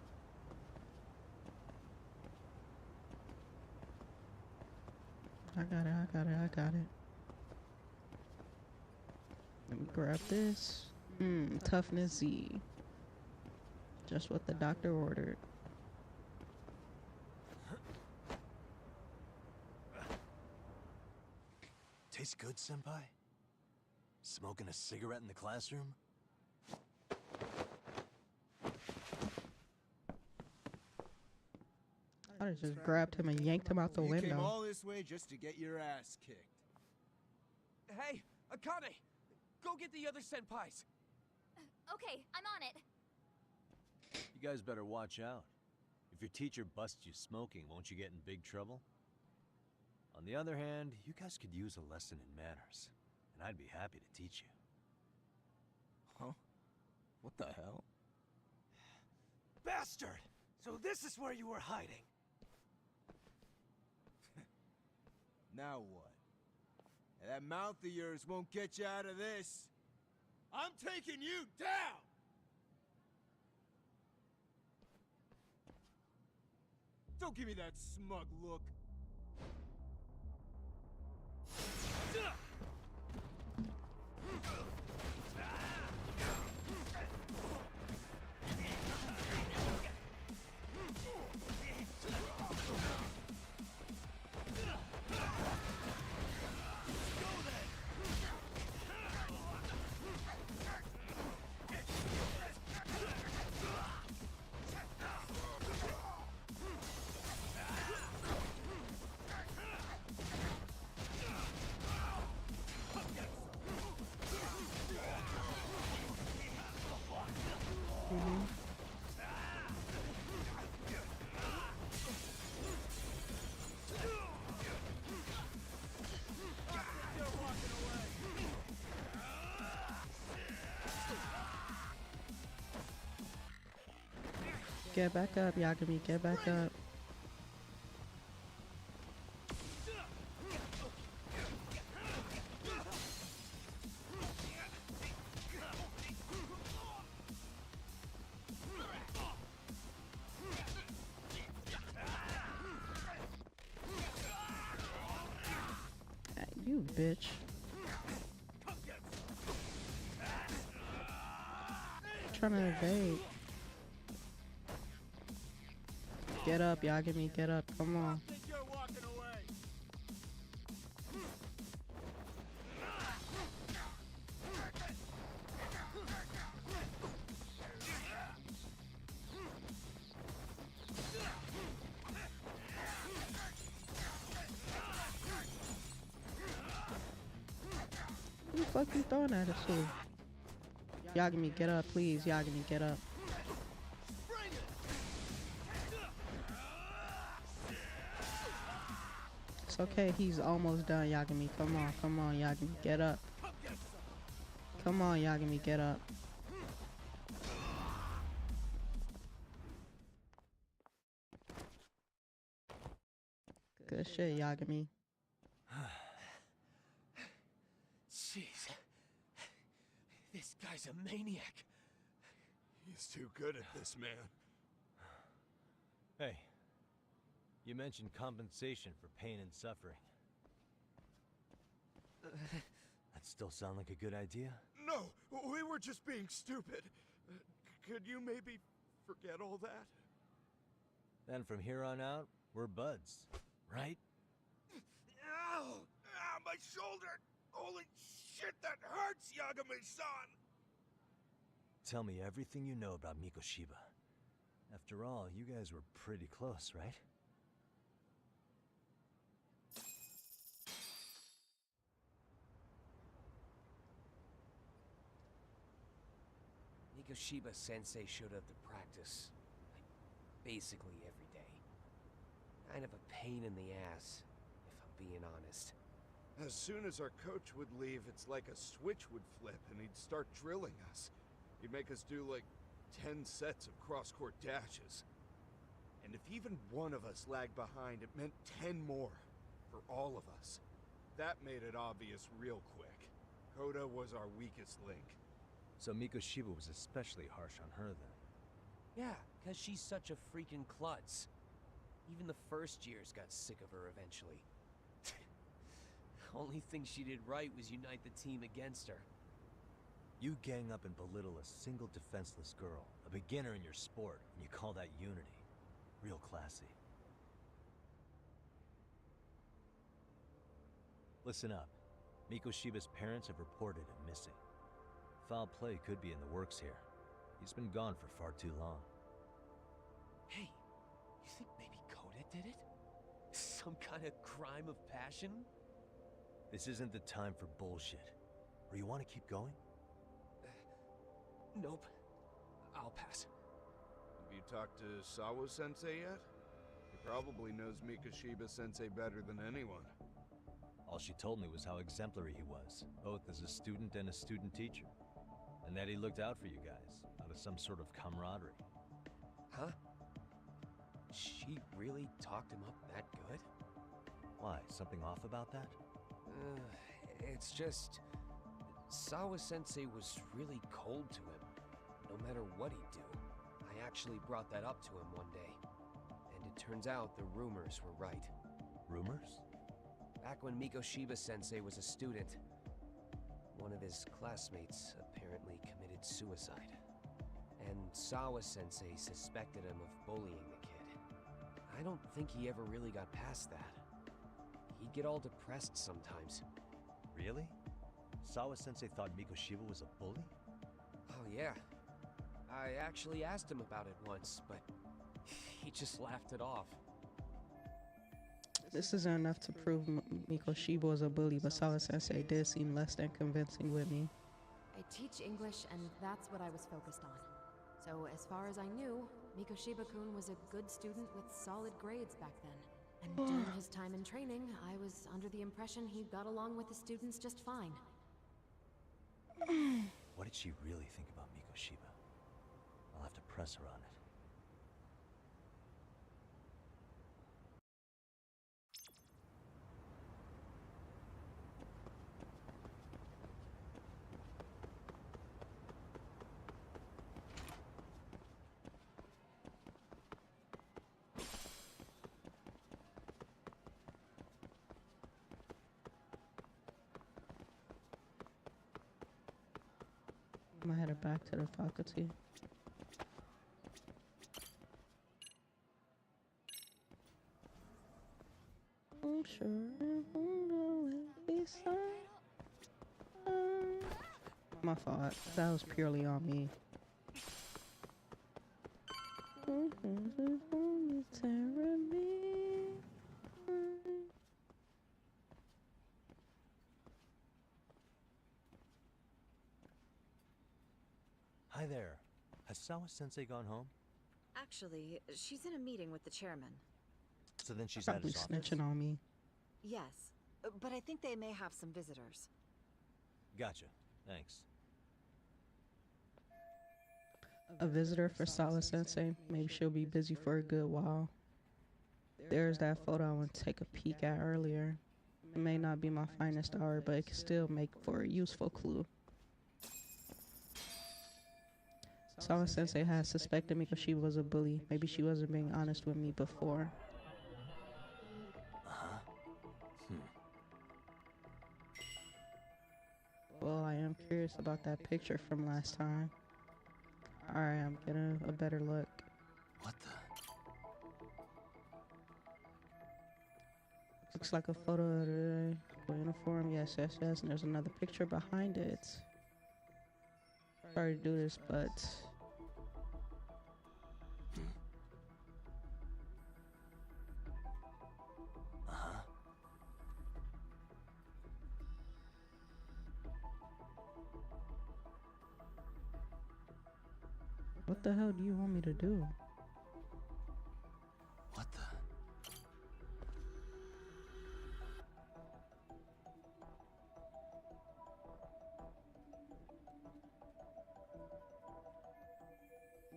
I got it. Let me grab this. Toughness Z. Just what the doctor ordered. Tastes good, Senpai? Smoking a cigarette in the classroom? I just grabbed him and yanked him out the window. You came all this way just to get your ass kicked. Hey, Akane! Go get the other senpais! Okay, I'm on it. You guys better watch out. If your teacher busts you smoking, won't you get in big trouble? On the other hand, you guys could use a lesson in manners, and I'd be happy to teach you. Huh? What the hell? Bastard! So this is where you were hiding. Now what? That mouth of yours won't get you out of this. I'm taking you down! Don't give me that smug look. Get back up, Yagami, get back up. You bitch. Trying to evade. Get up, Yagami, get up. Come on. Who the fuck you throwing at us to? Yagami, get up, please. Yagami, get up. It's okay, he's almost done, Yagami. Come on, Yagami, get up. Come on, Yagami, get up. Good shit, Yagami. Jeez. This guy's a maniac. He's too good at this, man. Hey, you mentioned compensation for pain and suffering. That still sound like a good idea? No, we were just being stupid. Could you maybe forget all that? Then from here on out, we're buds, right? Ow! Ah, my shoulder! Holy shit, that hurts, Yagami-san! Tell me everything you know about Mikoshiba. After all, you guys were pretty close, right? Mikoshiba-sensei showed up to practice, like, basically every day. Kind of a pain in the ass, if I'm being honest. As soon as our coach would leave, it's like a switch would flip and he'd start drilling us. He'd make us do like 10 sets of cross-court dashes. And if even one of us lagged behind, it meant 10 more for all of us. That made it obvious real quick. Koda was our weakest link. So Mikoshiba was especially harsh on her then? Yeah, because she's such a freaking klutz. Even the first years got sick of her eventually. Only thing she did right was unite the team against her. You gang up and belittle a single defenseless girl, a beginner in your sport, and you call that unity. Real classy. Listen up. Mikoshiba's parents have reported him missing. Foul play could be in the works here. He's been gone for far too long. Hey, you think maybe Koda did it? Some kind of crime of passion? This isn't the time for bullshit. Or you want to keep going? Nope. I'll pass. Have you talked to Sawa-sensei yet? He probably knows Mikoshiba-sensei better than anyone. All she told me was how exemplary he was, both as a student and a student teacher. And that he looked out for you guys, out of some sort of camaraderie. Huh? She really talked him up that good? Why, something off about that? It's just... Sawa-sensei was really cold to him, no matter what he'd do. I actually brought that up to him one day. And it turns out the rumors were right. Rumors? Back when Mikoshiba-sensei was a student, one of his classmates apparently committed suicide. And Sawa-sensei suspected him of bullying the kid. I don't think he ever really got past that. He'd get all depressed sometimes. Really? Sawa-sensei thought Mikoshiba was a bully? Oh yeah. I actually asked him about it once, but he just laughed it off. This isn't enough to prove Mikoshiba was a bully, but Sawa-sensei did seem less than convincing with me. I teach English, and that's what I was focused on. So as far as I knew, Mikoshiba-kun was a good student with solid grades back then. And during his time in training, I was under the impression he got along with the students just fine. What did she really think about Mikoshiba? I'll have to press her on it. I'm gonna head her back to the faculty. I'm sure it won't always be so. My fault. That was purely on me. Hi there. Has Sawa-sensei gone home? Actually, she's in a meeting with the chairman. So then she's at Probably his office? snitching on me. Yes, but I think they may have some visitors. Gotcha. Thanks. A visitor for Sawa-sensei. Maybe she'll be busy for a good while. There's that photo I went to take a peek at earlier. It may not be my finest hour, but it can still make for a useful clue. Sawa-sensei has suspected Mikoshiba was a bully. Maybe she wasn't being honest with me before. Well, I am curious about that picture from last time. Alright, I'm getting a better look. What the? Looks like a photo of the uniform. Yes. And there's another picture behind it. Sorry to do this, but... What the hell do you want me to do? What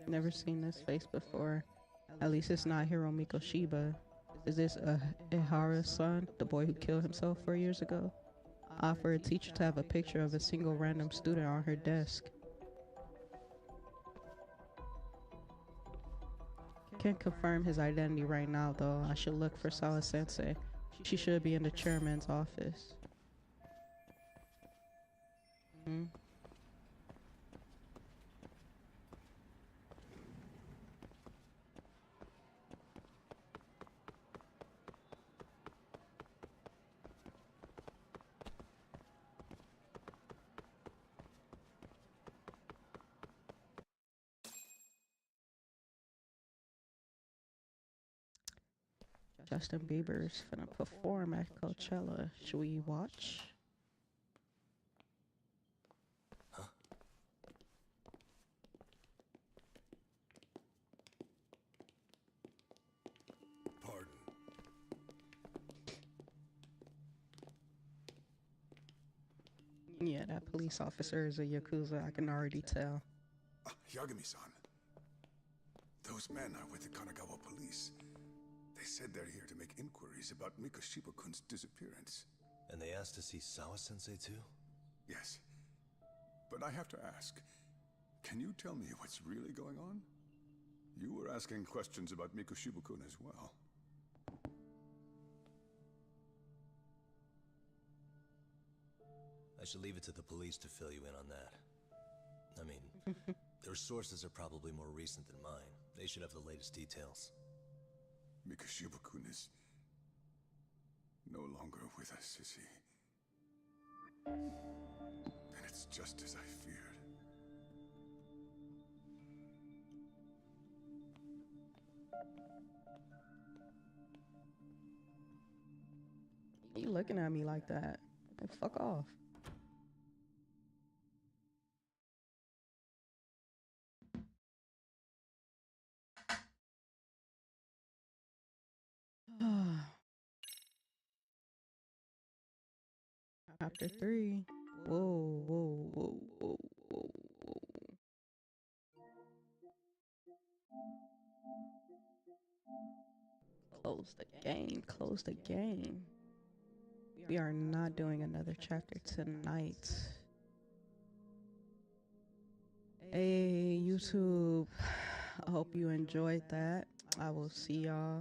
the? Never seen this face before. At least it's not Hiro Mikoshiba. Is this Ihara's son, the boy who killed himself 4 years ago? I offer a teacher to have a picture of a single random student on her desk. Can't confirm his identity right now, though. I should look for Sawa-sensei. She should be in the chairman's office. Justin Bieber's finna perform at Coachella. Should we watch? Pardon. Yeah, that police officer is a Yakuza, I can already tell. Yagami-san. Those men are with the Kanagawa police. They said they're here to make inquiries about Mikoshiba-kun's disappearance. And they asked to see Sawa-sensei too? Yes. But I have to ask, can you tell me what's really going on? You were asking questions about Mikoshiba-kun as well. I should leave it to the police to fill you in on that. I mean, their sources are probably more recent than mine. They should have the latest details. Mikoshiba-kun is no longer with us, is he? Then it's just as I feared. You looking at me like that? Hey, fuck off. Chapter 3. Whoa. Close the game. We are not doing another chapter tonight. Hey, YouTube. I hope you enjoyed that. I will see y'all